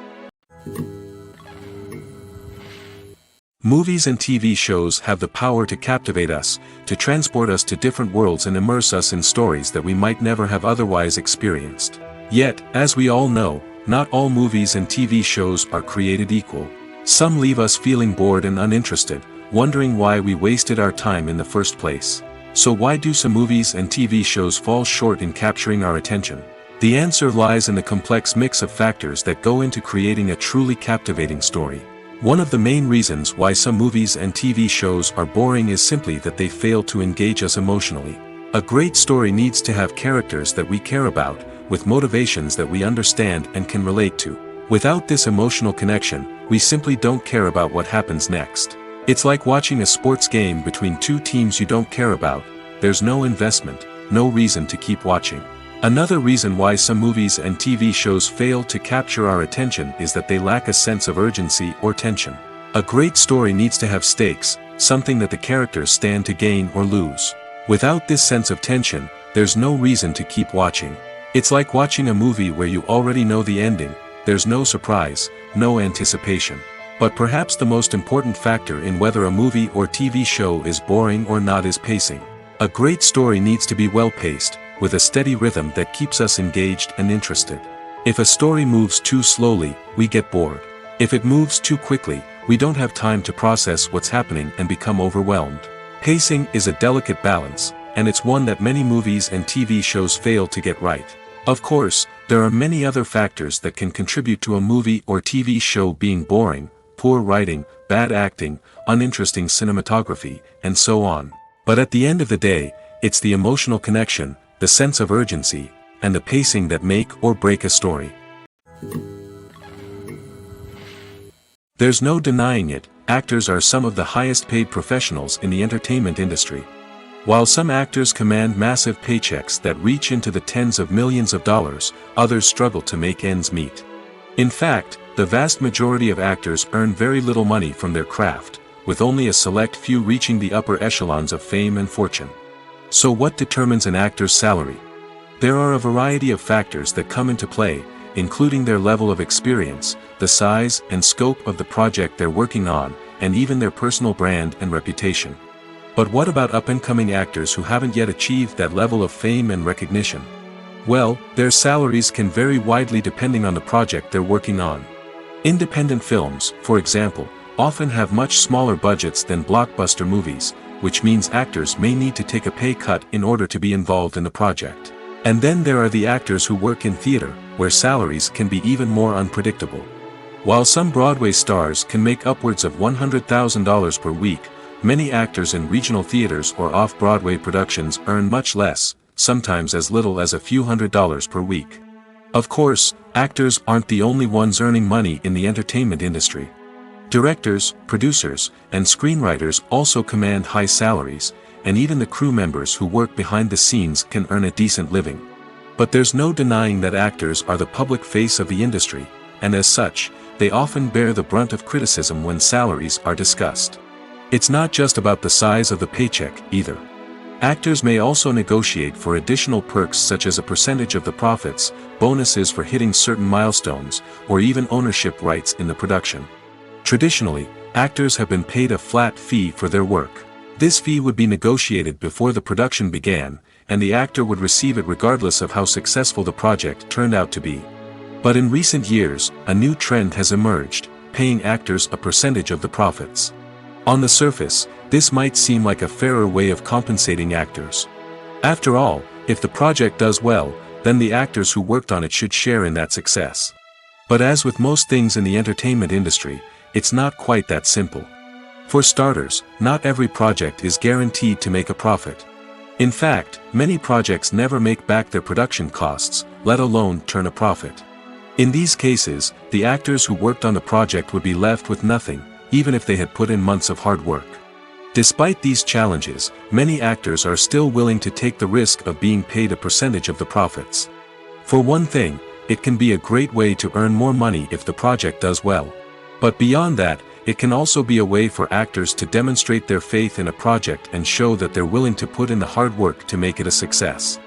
Speaker 2: Movies and TV shows have the power to captivate us, to transport us to different worlds and immerse us in stories that we might never have otherwise experienced. Yet, as we all know, not all movies and TV shows are created equal. Some leave us feeling bored and uninterested, wondering why we wasted our time in the first place. So why do some movies and TV shows fall short in capturing our attention? The answer lies in the complex mix of factors that go into creating a truly captivating story. One of the main reasons why some movies and TV shows are boring is simply that they fail to engage us emotionally. A great story needs to have characters that we care about, with motivations that we understand and can relate to. Without this emotional connection, we simply don't care about what happens next. It's like watching a sports game between two teams you don't care about. There's no investment, no reason to keep watching. Another reason why some movies and TV shows fail to capture our attention is that they lack a sense of urgency or tension. A great story needs to have stakes, something that the characters stand to gain or lose. Without this sense of tension, there's no reason to keep watching. It's like watching a movie where you already know the ending. There's no surprise, no anticipation. But perhaps the most important factor in whether a movie or TV show is boring or not is pacing. A great story needs to be well-paced, with a steady rhythm that keeps us engaged and interested. If a story moves too slowly, we get bored. If it moves too quickly, we don't have time to process what's happening and become overwhelmed. Pacing is a delicate balance, and it's one that many movies and TV shows fail to get right. Of course, there are many other factors that can contribute to a movie or TV show being boring: poor writing, bad acting, uninteresting cinematography, and so on. But at the end of the day, it's the emotional connection, the sense of urgency, and the pacing that make or break a story. There's no denying it, actors are some of the highest paid professionals in the entertainment industry. While some actors command massive paychecks that reach into the tens of millions of dollars, others struggle to make ends meet. In fact, the vast majority of actors earn very little money from their craft, with only a select few reaching the upper echelons of fame and fortune. So what determines an actor's salary? There are a variety of factors that come into play, including their level of experience, the size and scope of the project they're working on, and even their personal brand and reputation. But what about up-and-coming actors who haven't yet achieved that level of fame and recognition? Well, their salaries can vary widely depending on the project they're working on. Independent films, for example, often have much smaller budgets than blockbuster movies, which means actors may need to take a pay cut in order to be involved in the project. And then there are the actors who work in theater, where salaries can be even more unpredictable. While some Broadway stars can make upwards of $100,000 per week, many actors in regional theaters or off-Broadway productions earn much less, sometimes as little as a few $100s per week. Of course, actors aren't the only ones earning money in the entertainment industry. Directors, producers, and screenwriters also command high salaries, and even the crew members who work behind the scenes can earn a decent living. But there's no denying that actors are the public face of the industry, and as such, they often bear the brunt of criticism when salaries are discussed. It's not just about the size of the paycheck, either. Actors may also negotiate for additional perks such as a percentage of the profits, bonuses for hitting certain milestones, or even ownership rights in the production. Traditionally, actors have been paid a flat fee for their work. This fee would be negotiated before the production began, and the actor would receive it regardless of how successful the project turned out to be. But in recent years, a new trend has emerged, paying actors a percentage of the profits. On the surface, this might seem like a fairer way of compensating actors. After all, if the project does well, then the actors who worked on it should share in that success. But as with most things in the entertainment industry, it's not quite that simple. For starters, not every project is guaranteed to make a profit. In fact, many projects never make back their production costs, let alone turn a profit. In these cases, the actors who worked on the project would be left with nothing, even if they had put in months of hard work. Despite these challenges, many actors are still willing to take the risk of being paid a percentage of the profits. For one thing, it can be a great way to earn more money if the project does well. But beyond that, it can also be a way for actors to demonstrate their faith in a project and show that they're willing to put in the hard work to make it a success.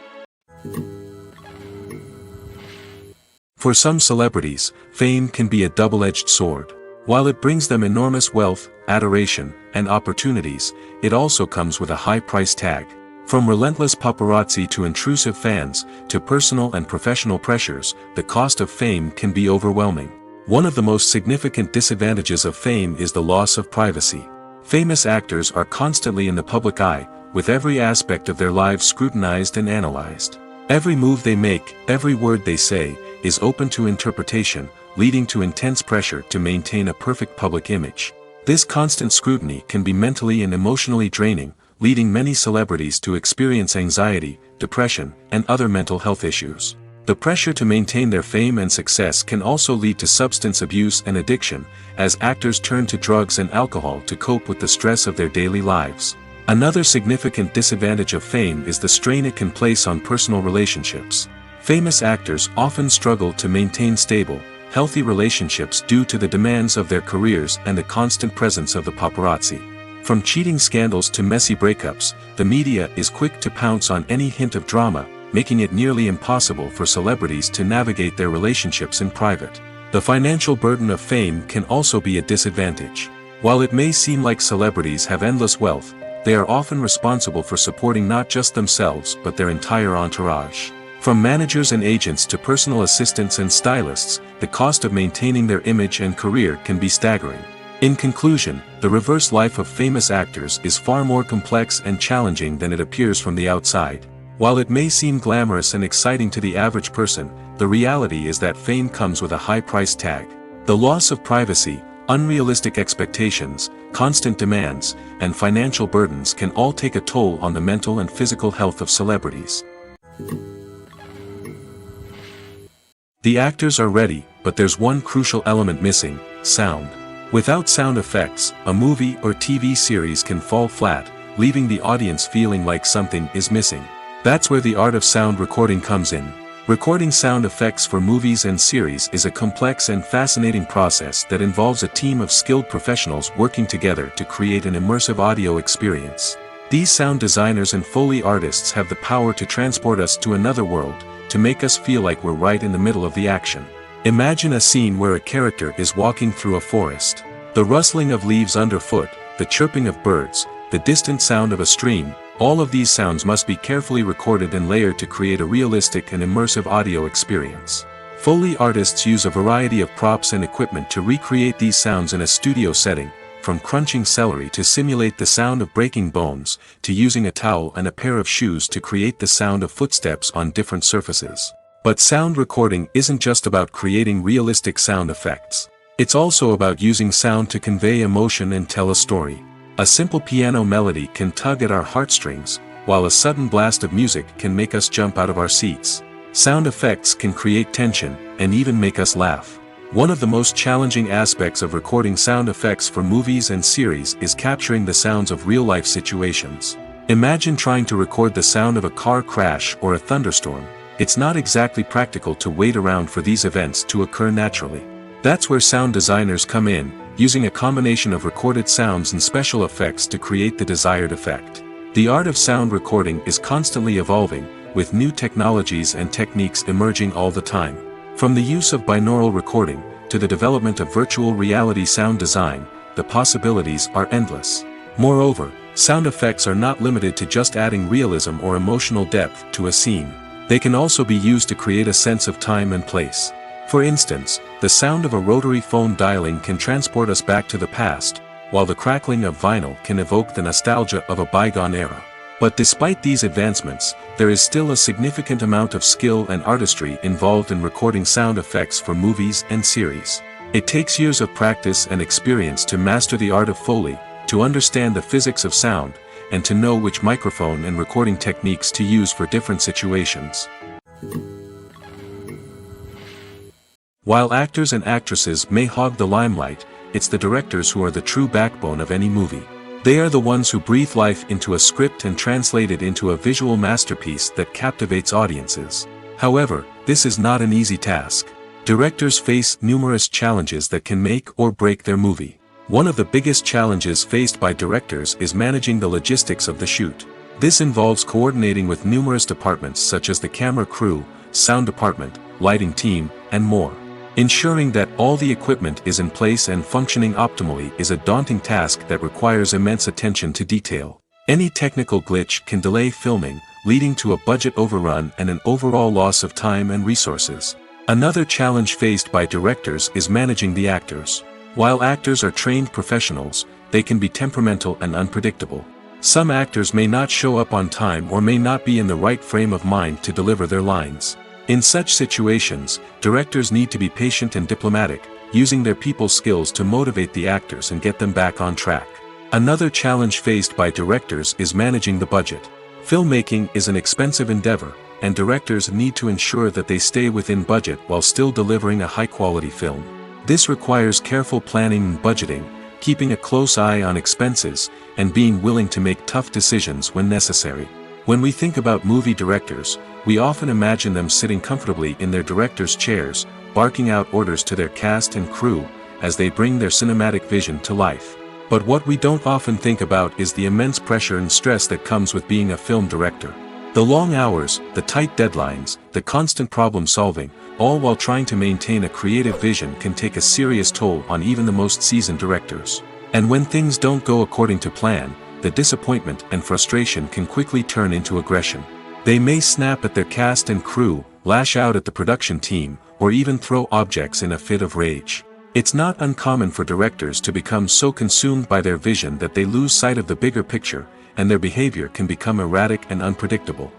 Speaker 2: For some celebrities, fame can be a double-edged sword. While it brings them enormous wealth, adoration, and opportunities, it also comes with a high price tag. From relentless paparazzi to intrusive fans, to personal and professional pressures, the cost of fame can be overwhelming. One of the most significant disadvantages of fame is the loss of privacy. Famous actors are constantly in the public eye, with every aspect of their lives scrutinized and analyzed. Every move they make, every word they say, is open to interpretation, leading to intense pressure to maintain a perfect public image. This constant scrutiny can be mentally and emotionally draining, leading many celebrities to experience anxiety, depression, and other mental health issues. The pressure to maintain their fame and success can also lead to substance abuse and addiction, as actors turn to drugs and alcohol to cope with the stress of their daily lives. Another significant disadvantage of fame is the strain it can place on personal relationships. Famous actors often struggle to maintain stable, healthy relationships due to the demands of their careers and the constant presence of the paparazzi. From cheating scandals to messy breakups, the media is quick to pounce on any hint of drama, making it nearly impossible for celebrities to navigate their relationships in private. The financial burden of fame can also be a disadvantage. While it may seem like celebrities have endless wealth, they are often responsible for supporting not just themselves but their entire entourage. From managers and agents to personal assistants and stylists, the cost of maintaining their image and career can be staggering. In conclusion, the reverse life of famous actors is far more complex and challenging than it appears from the outside. While it may seem glamorous and exciting to the average person, the reality is that fame comes with a high price tag. The loss of privacy, unrealistic expectations, constant demands, and financial burdens can all take a toll on the mental and physical health of celebrities. The actors are ready, but there's one crucial element missing: sound. Without sound effects, a movie or TV series can fall flat, leaving the audience feeling like something is missing. That's where the art of sound recording comes in. Recording sound effects for movies and series is a complex and fascinating process that involves a team of skilled professionals working together to create an immersive audio experience. These sound designers and Foley artists have the power to transport us to another world, to make us feel like we're right in the middle of the action. Imagine a scene where a character is walking through a forest. The rustling of leaves underfoot, the chirping of birds, the distant sound of a stream, all of these sounds must be carefully recorded and layered to create a realistic and immersive audio experience. Foley artists use a variety of props and equipment to recreate these sounds in a studio setting, from crunching celery to simulate the sound of breaking bones, to using a towel and a pair of shoes to create the sound of footsteps on different surfaces. But sound recording isn't just about creating realistic sound effects. It's also about using sound to convey emotion and tell a story. A simple piano melody can tug at our heartstrings, while a sudden blast of music can make us jump out of our seats. Sound effects can create tension, and even make us laugh. One of the most challenging aspects of recording sound effects for movies and series is capturing the sounds of real-life situations. Imagine trying to record the sound of a car crash or a thunderstorm. It's not exactly practical to wait around for these events to occur naturally. That's where sound designers come in, using a combination of recorded sounds and special effects to create the desired effect. The art of sound recording is constantly evolving, with new technologies and techniques emerging all the time. From the use of binaural recording, to the development of virtual reality sound design, the possibilities are endless. Moreover, sound effects are not limited to just adding realism or emotional depth to a scene. They can also be used to create a sense of time and place. For instance, the sound of a rotary phone dialing can transport us back to the past, while the crackling of vinyl can evoke the nostalgia of a bygone era. But despite these advancements, there is still a significant amount of skill and artistry involved in recording sound effects for movies and series. It takes years of practice and experience to master the art of Foley, to understand the physics of sound, and to know which microphone and recording techniques to use for different situations. While actors and actresses may hog the limelight, it's the directors who are the true backbone of any movie. They are the ones who breathe life into a script and translate it into a visual masterpiece that captivates audiences. However, this is not an easy task. Directors face numerous challenges that can make or break their movie. One of the biggest challenges faced by directors is managing the logistics of the shoot. This involves coordinating with numerous departments such as the camera crew, sound department, lighting team, and more. Ensuring that all the equipment is in place and functioning optimally is a daunting task that requires immense attention to detail. Any technical glitch can delay filming, leading to a budget overrun and an overall loss of time and resources. Another challenge faced by directors is managing the actors. While actors are trained professionals, they can be temperamental and unpredictable. Some actors may not show up on time or may not be in the right frame of mind to deliver their lines. In such situations, directors need to be patient and diplomatic, using their people skills to motivate the actors and get them back on track. Another challenge faced by directors is managing the budget. Filmmaking is an expensive endeavor, and directors need to ensure that they stay within budget while still delivering a high-quality film. This requires careful planning and budgeting, keeping a close eye on expenses, and being willing to make tough decisions when necessary. When we think about movie directors, we often imagine them sitting comfortably in their director's chairs, barking out orders to their cast and crew, as they bring their cinematic vision to life. But what we don't often think about is the immense pressure and stress that comes with being a film director. The long hours, the tight deadlines, the constant problem solving, all while trying to maintain a creative vision can take a serious toll on even the most seasoned directors. And when things don't go according to plan, the disappointment and frustration can quickly turn into aggression. They may snap at their cast and crew, lash out at the production team, or even throw objects in a fit of rage. It's not uncommon for directors to become so consumed by their vision that they lose sight of the bigger picture, and their behavior can become erratic and unpredictable.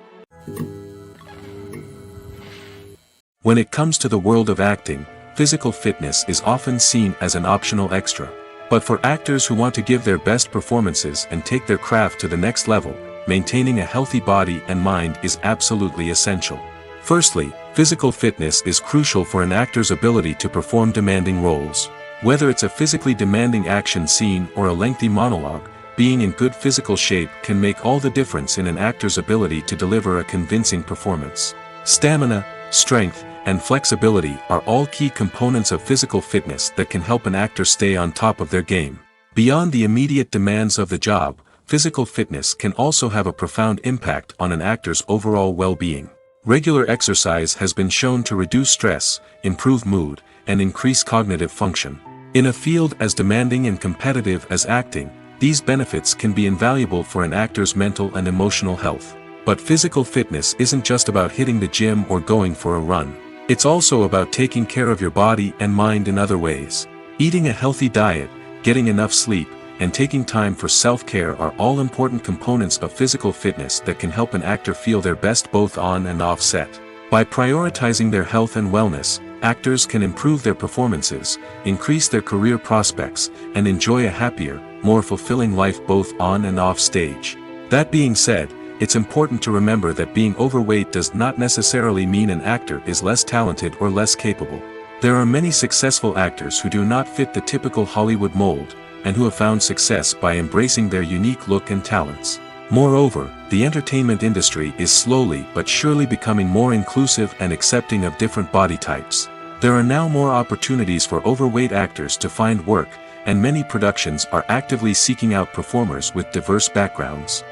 Speaker 2: When it comes to the world of acting, physical fitness is often seen as an optional extra. But for actors who want to give their best performances and take their craft to the next level, maintaining a healthy body and mind is absolutely essential. Firstly, physical fitness is crucial for an actor's ability to perform demanding roles. Whether it's a physically demanding action scene or a lengthy monologue, being in good physical shape can make all the difference in an actor's ability to deliver a convincing performance. Stamina, strength, and flexibility are all key components of physical fitness that can help an actor stay on top of their game. Beyond the immediate demands of the job, physical fitness can also have a profound impact on an actor's overall well-being. Regular exercise has been shown to reduce stress, improve mood, and increase cognitive function. In a field as demanding and competitive as acting, these benefits can be invaluable for an actor's mental and emotional health. But physical fitness isn't just about hitting the gym or going for a run. It's also about taking care of your body and mind in other ways. Eating a healthy diet, getting enough sleep, and taking time for self-care are all important components of physical fitness that can help an actor feel their best both on and off set. By prioritizing their health and wellness, actors can improve their performances, increase their career prospects, and enjoy a happier, more fulfilling life both on and off stage. That being said, it's important to remember that being overweight does not necessarily mean an actor is less talented or less capable. There are many successful actors who do not fit the typical Hollywood mold, and who have found success by embracing their unique look and talents. Moreover, the entertainment industry is slowly but surely becoming more inclusive and accepting of different body types. There are now more opportunities for overweight actors to find work, and many productions are actively seeking out performers with diverse backgrounds.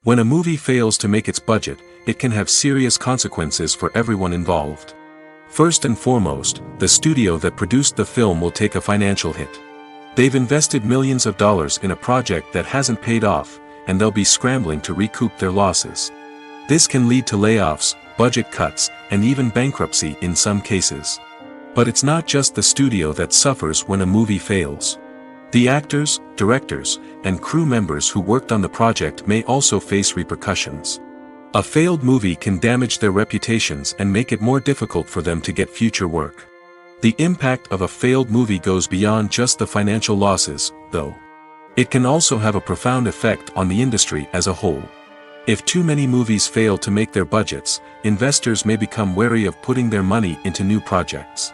Speaker 2: When a movie fails to make its budget, it can have serious consequences for everyone involved. First and foremost, the studio that produced the film will take a financial hit. They've invested millions of dollars in a project that hasn't paid off, and they'll be scrambling to recoup their losses. This can lead to layoffs, budget cuts, and even bankruptcy in some cases. But it's not just the studio that suffers when a movie fails. The actors, directors, and crew members who worked on the project may also face repercussions. A failed movie can damage their reputations and make it more difficult for them to get future work. The impact of a failed movie goes beyond just the financial losses, though. It can also have a profound effect on the industry as a whole. If too many movies fail to make their budgets, investors may become wary of putting their money into new projects.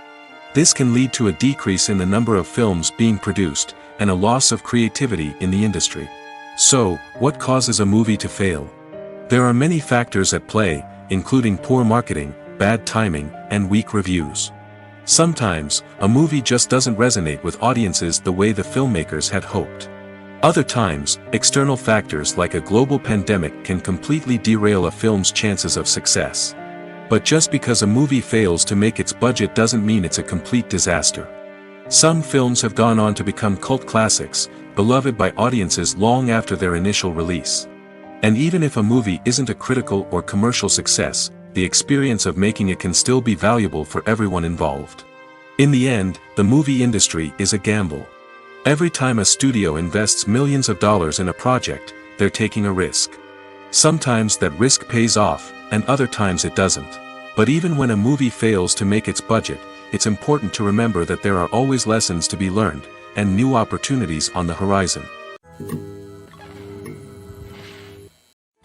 Speaker 2: This can lead to a decrease in the number of films being produced, and a loss of creativity in the industry. So, what causes a movie to fail? There are many factors at play, including poor marketing, bad timing, and weak reviews. Sometimes, a movie just doesn't resonate with audiences the way the filmmakers had hoped. Other times, external factors like a global pandemic can completely derail a film's chances of success. But just because a movie fails to make its budget doesn't mean it's a complete disaster. Some films have gone on to become cult classics, beloved by audiences long after their initial release. And even if a movie isn't a critical or commercial success, the experience of making it can still be valuable for everyone involved. In the end, the movie industry is a gamble. Every time a studio invests millions of dollars in a project, they're taking a risk. Sometimes that risk pays off, and other times it doesn't. But even when a movie fails to make its budget, it's important to remember that there are always lessons to be learned, and new opportunities on the horizon.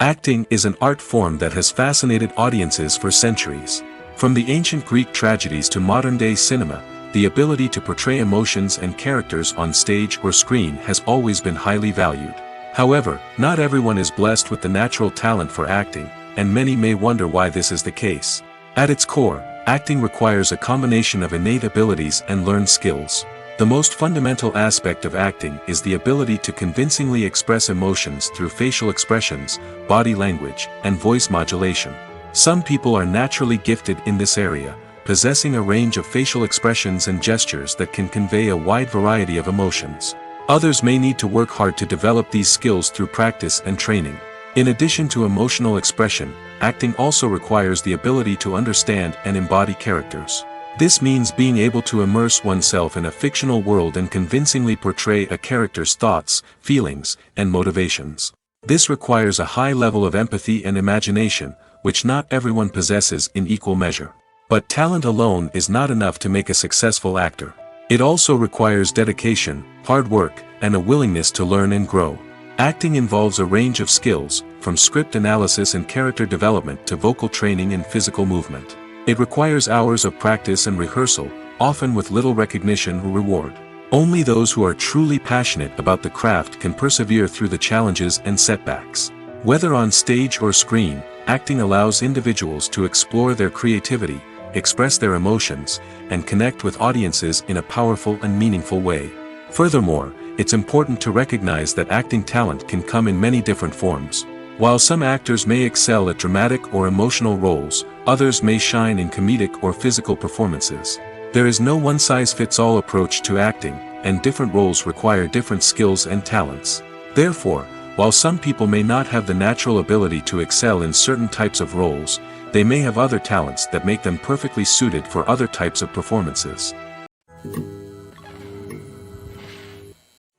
Speaker 2: Acting is an art form that has fascinated audiences for centuries. From the ancient Greek tragedies to modern-day cinema, the ability to portray emotions and characters on stage or screen has always been highly valued. However, not everyone is blessed with the natural talent for acting, and many may wonder why this is the case. At its core, acting requires a combination of innate abilities and learned skills. The most fundamental aspect of acting is the ability to convincingly express emotions through facial expressions, body language, and voice modulation. Some people are naturally gifted in this area, possessing a range of facial expressions and gestures that can convey a wide variety of emotions. Others may need to work hard to develop these skills through practice and training. In addition to emotional expression, acting also requires the ability to understand and embody characters. This means being able to immerse oneself in a fictional world and convincingly portray a character's thoughts, feelings, and motivations. This requires a high level of empathy and imagination, which not everyone possesses in equal measure. But talent alone is not enough to make a successful actor. It also requires dedication, hard work, and a willingness to learn and grow. Acting involves a range of skills, from script analysis and character development to vocal training and physical movement. It requires hours of practice and rehearsal, often with little recognition or reward. Only those who are truly passionate about the craft can persevere through the challenges and setbacks. Whether on stage or screen, acting allows individuals to explore their creativity, express their emotions, and connect with audiences in a powerful and meaningful way. Furthermore, it's important to recognize that acting talent can come in many different forms. While some actors may excel at dramatic or emotional roles, others may shine in comedic or physical performances. There is no one-size-fits-all approach to acting, and different roles require different skills and talents. Therefore, while some people may not have the natural ability to excel in certain types of roles, they may have other talents that make them perfectly suited for other types of performances.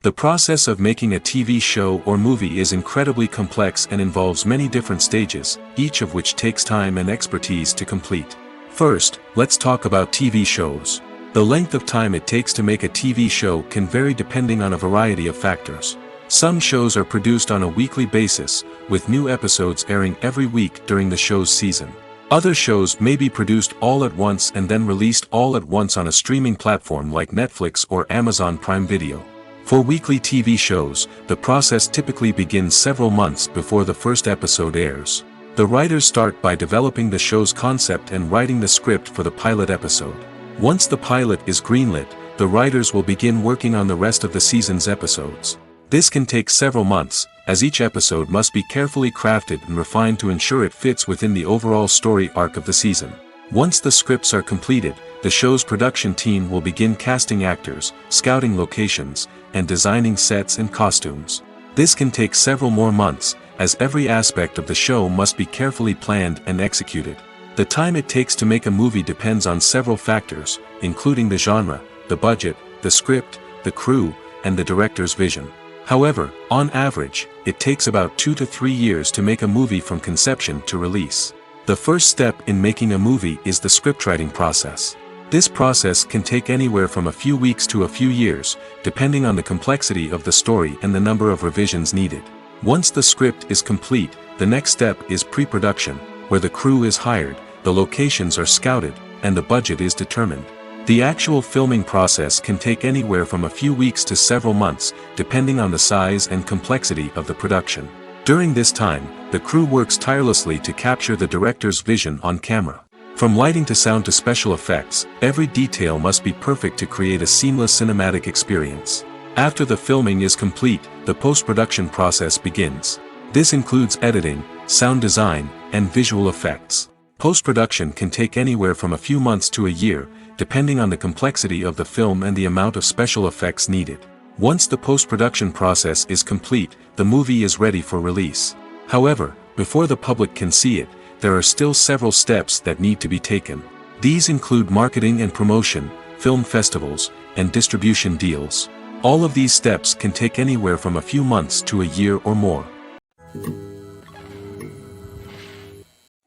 Speaker 2: The process of making a TV show or movie is incredibly complex and involves many different stages, each of which takes time and expertise to complete. First, let's talk about TV shows. The length of time it takes to make a TV show can vary depending on a variety of factors. Some shows are produced on a weekly basis, with new episodes airing every week during the show's season. Other shows may be produced all at once and then released all at once on a streaming platform like Netflix or Amazon Prime Video. For weekly TV shows, the process typically begins several months before the first episode airs. The writers start by developing the show's concept and writing the script for the pilot episode. Once the pilot is greenlit, the writers will begin working on the rest of the season's episodes. This can take several months, as each episode must be carefully crafted and refined to ensure it fits within the overall story arc of the season. Once the scripts are completed, the show's production team will begin casting actors, scouting locations, and designing sets and costumes. This can take several more months, as every aspect of the show must be carefully planned and executed. The time it takes to make a movie depends on several factors, including the genre, the budget, the script, the crew, and the director's vision. However, on average, it takes about 2 to 3 years to make a movie from conception to release. The first step in making a movie is the scriptwriting process. This process can take anywhere from a few weeks to a few years, depending on the complexity of the story and the number of revisions needed. Once the script is complete, the next step is pre-production, where the crew is hired, the locations are scouted, and the budget is determined. The actual filming process can take anywhere from a few weeks to several months, depending on the size and complexity of the production. During this time, the crew works tirelessly to capture the director's vision on camera. From lighting to sound to special effects, every detail must be perfect to create a seamless cinematic experience. After the filming is complete, the post-production process begins. This includes editing, sound design, and visual effects. Post-production can take anywhere from a few months to a year, depending on the complexity of the film and the amount of special effects needed. Once the post-production process is complete, the movie is ready for release. However, before the public can see it, there are still several steps that need to be taken. These include marketing and promotion, film festivals, and distribution deals. All of these steps can take anywhere from a few months to a year or more.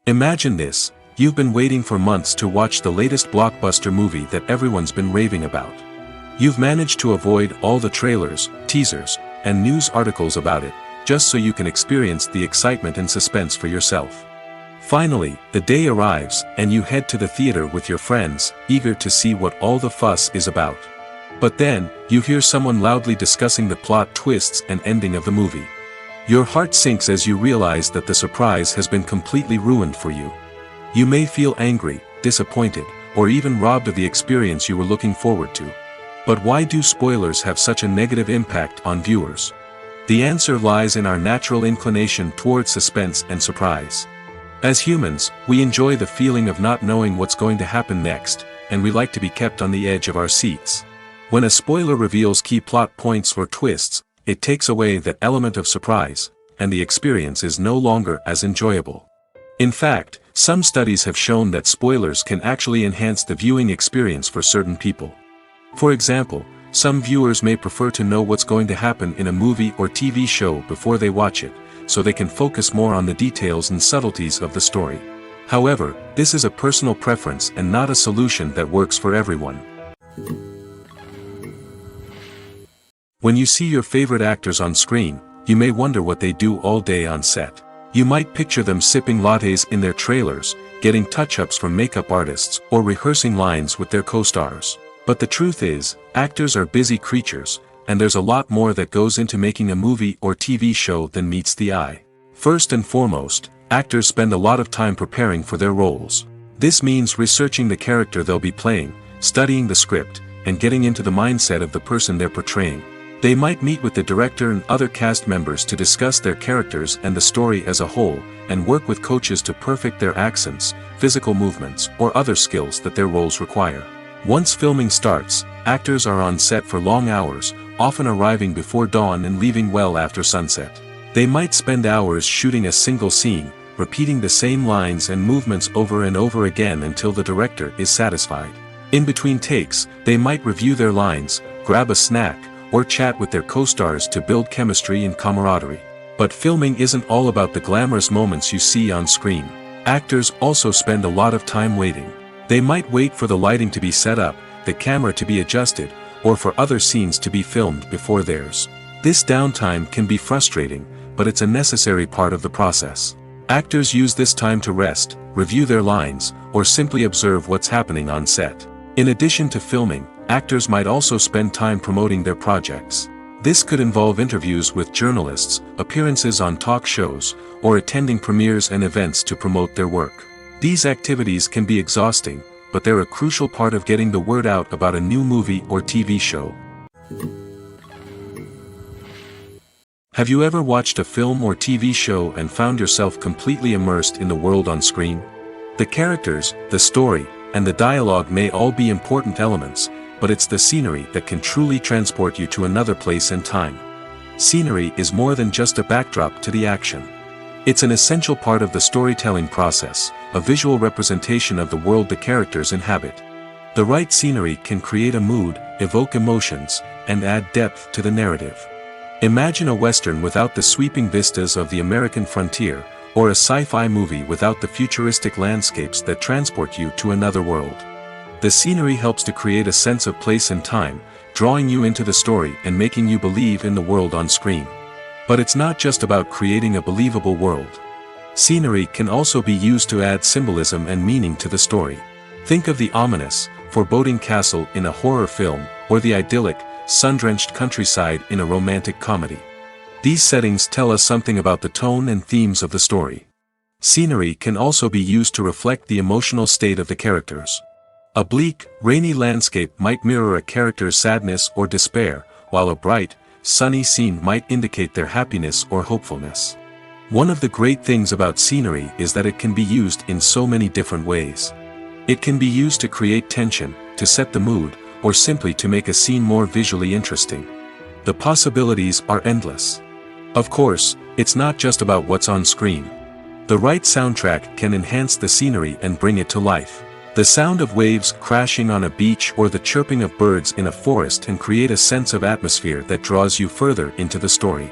Speaker 2: Imagine this: you've been waiting for months to watch the latest blockbuster movie that everyone's been raving about. You've managed to avoid all the trailers, teasers, and news articles about it, just so you can experience the excitement and suspense for yourself. Finally, the day arrives, and you head to the theater with your friends, eager to see what all the fuss is about. But then, you hear someone loudly discussing the plot twists and ending of the movie. Your heart sinks as you realize that the surprise has been completely ruined for you. You may feel angry, disappointed, or even robbed of the experience you were looking forward to. But why do spoilers have such a negative impact on viewers? The answer lies in our natural inclination towards suspense and surprise. As humans, we enjoy the feeling of not knowing what's going to happen next, and we like to be kept on the edge of our seats. When a spoiler reveals key plot points or twists, it takes away that element of surprise, and the experience is no longer as enjoyable. In fact, some studies have shown that spoilers can actually enhance the viewing experience for certain people. For example, some viewers may prefer to know what's going to happen in a movie or TV show before they watch it, so they can focus more on the details and subtleties of the story. However, this is a personal preference and not a solution that works for everyone. When you see your favorite actors on screen, you may wonder what they do all day on set. You might picture them sipping lattes in their trailers, getting touch-ups from makeup artists, or rehearsing lines with their co-stars. But the truth is, actors are busy creatures, and there's a lot more that goes into making a movie or TV show than meets the eye. First and foremost, actors spend a lot of time preparing for their roles. This means researching the character they'll be playing, studying the script, and getting into the mindset of the person they're portraying. They might meet with the director and other cast members to discuss their characters and the story as a whole, and work with coaches to perfect their accents, physical movements, or other skills that their roles require. Once filming starts, actors are on set for long hours, often arriving before dawn and leaving well after sunset. They might spend hours shooting a single scene, repeating the same lines and movements over and over again until the director is satisfied. In between takes, they might review their lines, grab a snack, or chat with their co-stars to build chemistry and camaraderie. But filming isn't all about the glamorous moments you see on screen. Actors also spend a lot of time waiting. They might wait for the lighting to be set up, the camera to be adjusted, or for other scenes to be filmed before theirs. This downtime can be frustrating, but it's a necessary part of the process. Actors use this time to rest, review their lines, or simply observe what's happening on set. In addition to filming, actors might also spend time promoting their projects. This could involve interviews with journalists, appearances on talk shows, or attending premieres and events to promote their work. These activities can be exhausting, but they're a crucial part of getting the word out about a new movie or TV show. Have you ever watched a film or TV show and found yourself completely immersed in the world on screen? The characters, the story, and the dialogue may all be important elements, but it's the scenery that can truly transport you to another place and time. Scenery is more than just a backdrop to the action. It's an essential part of the storytelling process, a visual representation of the world the characters inhabit. The right scenery can create a mood, evoke emotions, and add depth to the narrative. Imagine a Western without the sweeping vistas of the American frontier, or a sci-fi movie without the futuristic landscapes that transport you to another world. The scenery helps to create a sense of place and time, drawing you into the story and making you believe in the world on screen. But it's not just about creating a believable world. Scenery can also be used to add symbolism and meaning to the story. Think of the ominous, foreboding castle in a horror film, or the idyllic, sun-drenched countryside in a romantic comedy. These settings tell us something about the tone and themes of the story. Scenery can also be used to reflect the emotional state of the characters. A bleak, rainy landscape might mirror a character's sadness or despair, while a bright, sunny scene might indicate their happiness or hopefulness. One of the great things about scenery is that it can be used in so many different ways. It can be used to create tension, to set the mood, or simply to make a scene more visually interesting. The possibilities are endless. Of course, it's not just about what's on screen. The right soundtrack can enhance the scenery and bring it to life. The sound of waves crashing on a beach or the chirping of birds in a forest can create a sense of atmosphere that draws you further into the story.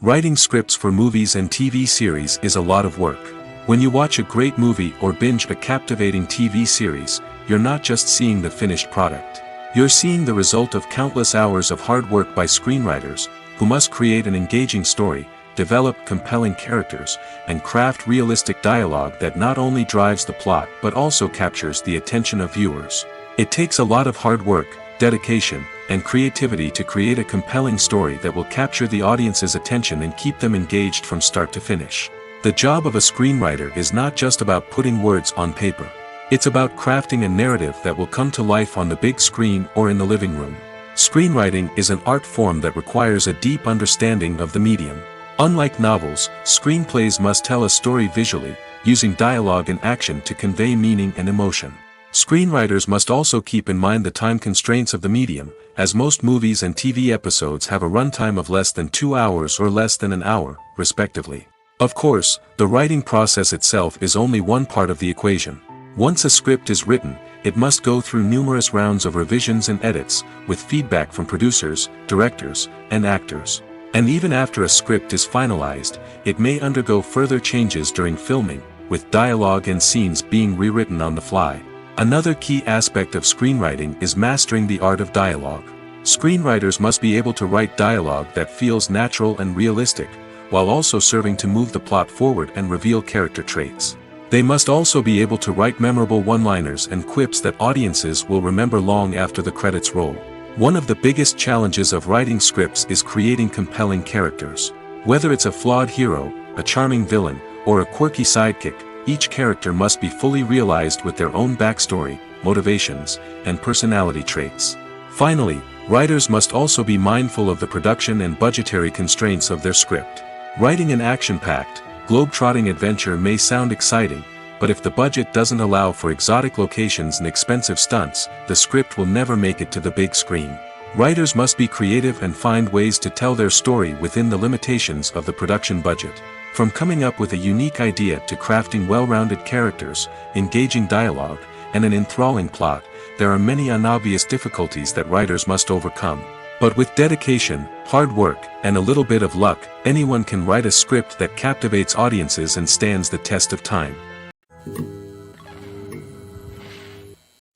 Speaker 2: Writing scripts for movies and TV series is a lot of work. When you watch a great movie or binge a captivating TV series, you're not just seeing the finished product. You're seeing the result of countless hours of hard work by screenwriters, who must create an engaging story, develop compelling characters, and craft realistic dialogue that not only drives the plot but also captures the attention of viewers. It takes a lot of hard work, dedication, and creativity to create a compelling story that will capture the audience's attention and keep them engaged from start to finish. The job of a screenwriter is not just about putting words on paper. It's about crafting a narrative that will come to life on the big screen or in the living room. Screenwriting is an art form that requires a deep understanding of the medium. Unlike novels, screenplays must tell a story visually, using dialogue and action to convey meaning and emotion. Screenwriters must also keep in mind the time constraints of the medium, as most movies and TV episodes have a runtime of less than 2 hours or less than an hour, respectively. Of course, the writing process itself is only one part of the equation. Once a script is written, it must go through numerous rounds of revisions and edits, with feedback from producers, directors, and actors. And even after a script is finalized, it may undergo further changes during filming, with dialogue and scenes being rewritten on the fly. Another key aspect of screenwriting is mastering the art of dialogue. Screenwriters must be able to write dialogue that feels natural and realistic, while also serving to move the plot forward and reveal character traits. They must also be able to write memorable one-liners and quips that audiences will remember long after the credits roll. One of the biggest challenges of writing scripts is creating compelling characters. Whether it's a flawed hero, a charming villain, or a quirky sidekick, each character must be fully realized with their own backstory, motivations, and personality traits. Finally, writers must also be mindful of the production and budgetary constraints of their script. Writing an action-packed, globe-trotting adventure may sound exciting, but if the budget doesn't allow for exotic locations and expensive stunts, the script will never make it to the big screen. Writers must be creative and find ways to tell their story within the limitations of the production budget. From coming up with a unique idea to crafting well-rounded characters, engaging dialogue, and an enthralling plot, there are many unobvious difficulties that writers must overcome. But with dedication, hard work, and a little bit of luck, anyone can write a script that captivates audiences and stands the test of time.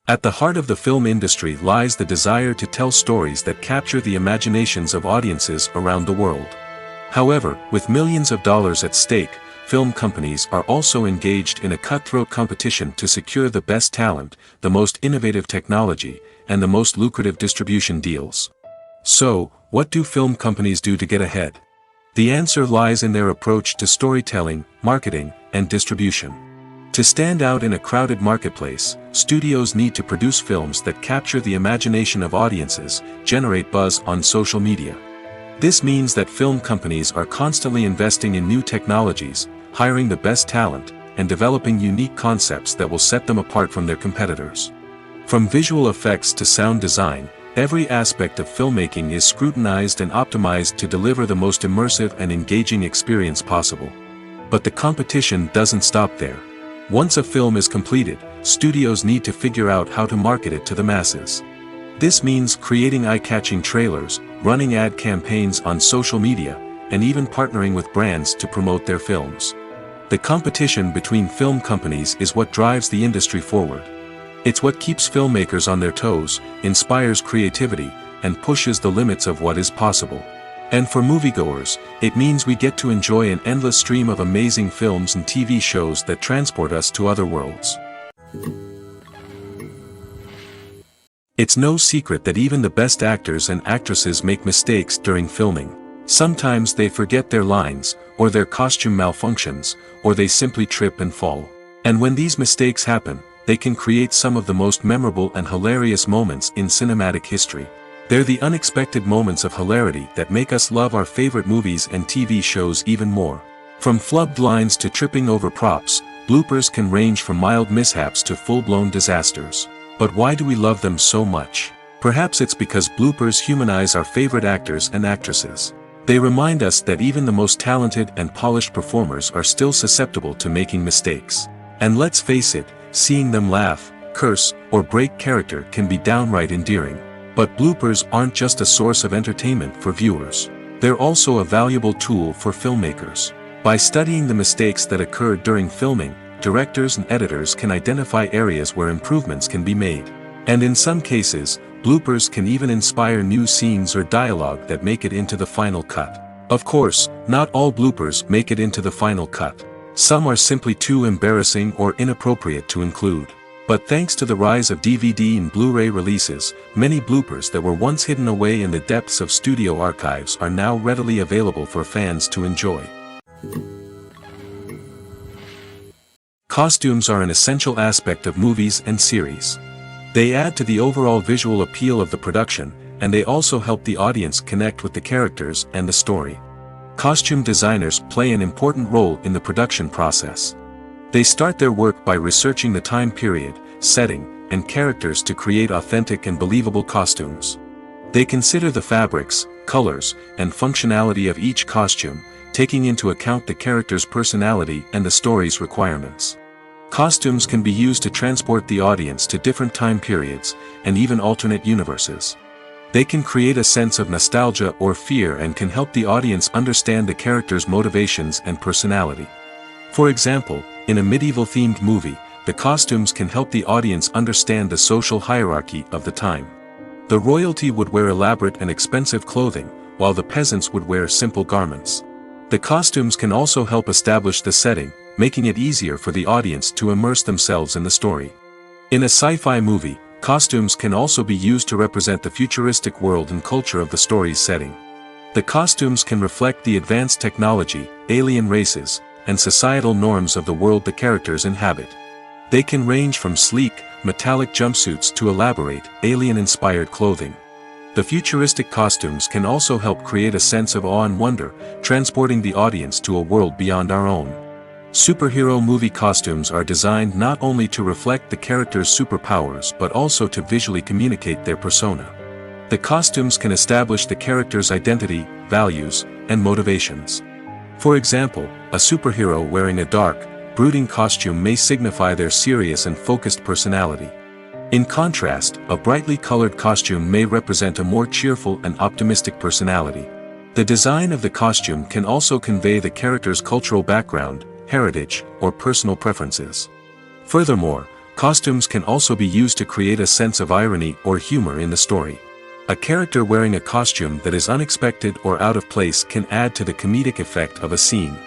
Speaker 2: At the heart of the film industry lies the desire to tell stories that capture the imaginations of audiences around the world. However, with millions of dollars at stake, film companies are also engaged in a cutthroat competition to secure the best talent, the most innovative technology, and the most lucrative distribution deals. So, what do film companies do to get ahead? The answer lies in their approach to storytelling, marketing, and distribution. To stand out in a crowded marketplace, studios need to produce films that capture the imagination of audiences, generate buzz on social media. This means that film companies are constantly investing in new technologies, hiring the best talent, and developing unique concepts that will set them apart from their competitors. From visual effects to sound design, every aspect of filmmaking is scrutinized and optimized to deliver the most immersive and engaging experience possible. But the competition doesn't stop there. Once a film is completed, studios need to figure out how to market it to the masses. This means creating eye-catching trailers, running ad campaigns on social media, and even partnering with brands to promote their films. The competition between film companies is what drives the industry forward. It's what keeps filmmakers on their toes, inspires creativity, and pushes the limits of what is possible. And for moviegoers, it means we get to enjoy an endless stream of amazing films and TV shows that transport us to other worlds. It's no secret that even the best actors and actresses make mistakes during filming. Sometimes they forget their lines, or their costume malfunctions, or they simply trip and fall. And when these mistakes happen, they can create some of the most memorable and hilarious moments in cinematic history. They're the unexpected moments of hilarity that make us love our favorite movies and TV shows even more. From flubbed lines to tripping over props, bloopers can range from mild mishaps to full-blown disasters. But why do we love them so much? Perhaps it's because bloopers humanize our favorite actors and actresses. They remind us that even the most talented and polished performers are still susceptible to making mistakes. And let's face it, seeing them laugh, curse, or break character can be downright endearing. But bloopers aren't just a source of entertainment for viewers. They're also a valuable tool for filmmakers. By studying the mistakes that occurred during filming, directors and editors can identify areas where improvements can be made. And in some cases, bloopers can even inspire new scenes or dialogue that make it into the final cut. Of course, not all bloopers make it into the final cut. Some are simply too embarrassing or inappropriate to include. But thanks to the rise of DVD and Blu-ray releases, many bloopers that were once hidden away in the depths of studio archives are now readily available for fans to enjoy. Costumes are an essential aspect of movies and series. They add to the overall visual appeal of the production, and they also help the audience connect with the characters and the story. Costume designers play an important role in the production process. They start their work by researching the time period, setting, and characters to create authentic and believable costumes. They consider the fabrics, colors, and functionality of each costume, taking into account the character's personality and the story's requirements. Costumes can be used to transport the audience to different time periods, and even alternate universes. They can create a sense of nostalgia or fear and can help the audience understand the character's motivations and personality. For example, in a medieval-themed movie, the costumes can help the audience understand the social hierarchy of the time. The royalty would wear elaborate and expensive clothing, while the peasants would wear simple garments. The costumes can also help establish the setting, making it easier for the audience to immerse themselves in the story. In a sci-fi movie, costumes can also be used to represent the futuristic world and culture of the story's setting. The costumes can reflect the advanced technology, alien races, and societal norms of the world the characters inhabit. They can range from sleek, metallic jumpsuits to elaborate, alien-inspired clothing. The futuristic costumes can also help create a sense of awe and wonder, transporting the audience to a world beyond our own. Superhero movie costumes are designed not only to reflect the character's superpowers but also to visually communicate their persona. The costumes can establish the character's identity, values, and motivations. For example, a superhero wearing a dark, brooding costume may signify their serious and focused personality. In contrast, a brightly colored costume may represent a more cheerful and optimistic personality. The design of the costume can also convey the character's cultural background, heritage, or personal preferences. Furthermore, costumes can also be used to create a sense of irony or humor in the story. A character wearing a costume that is unexpected or out of place can add to the comedic effect of a scene.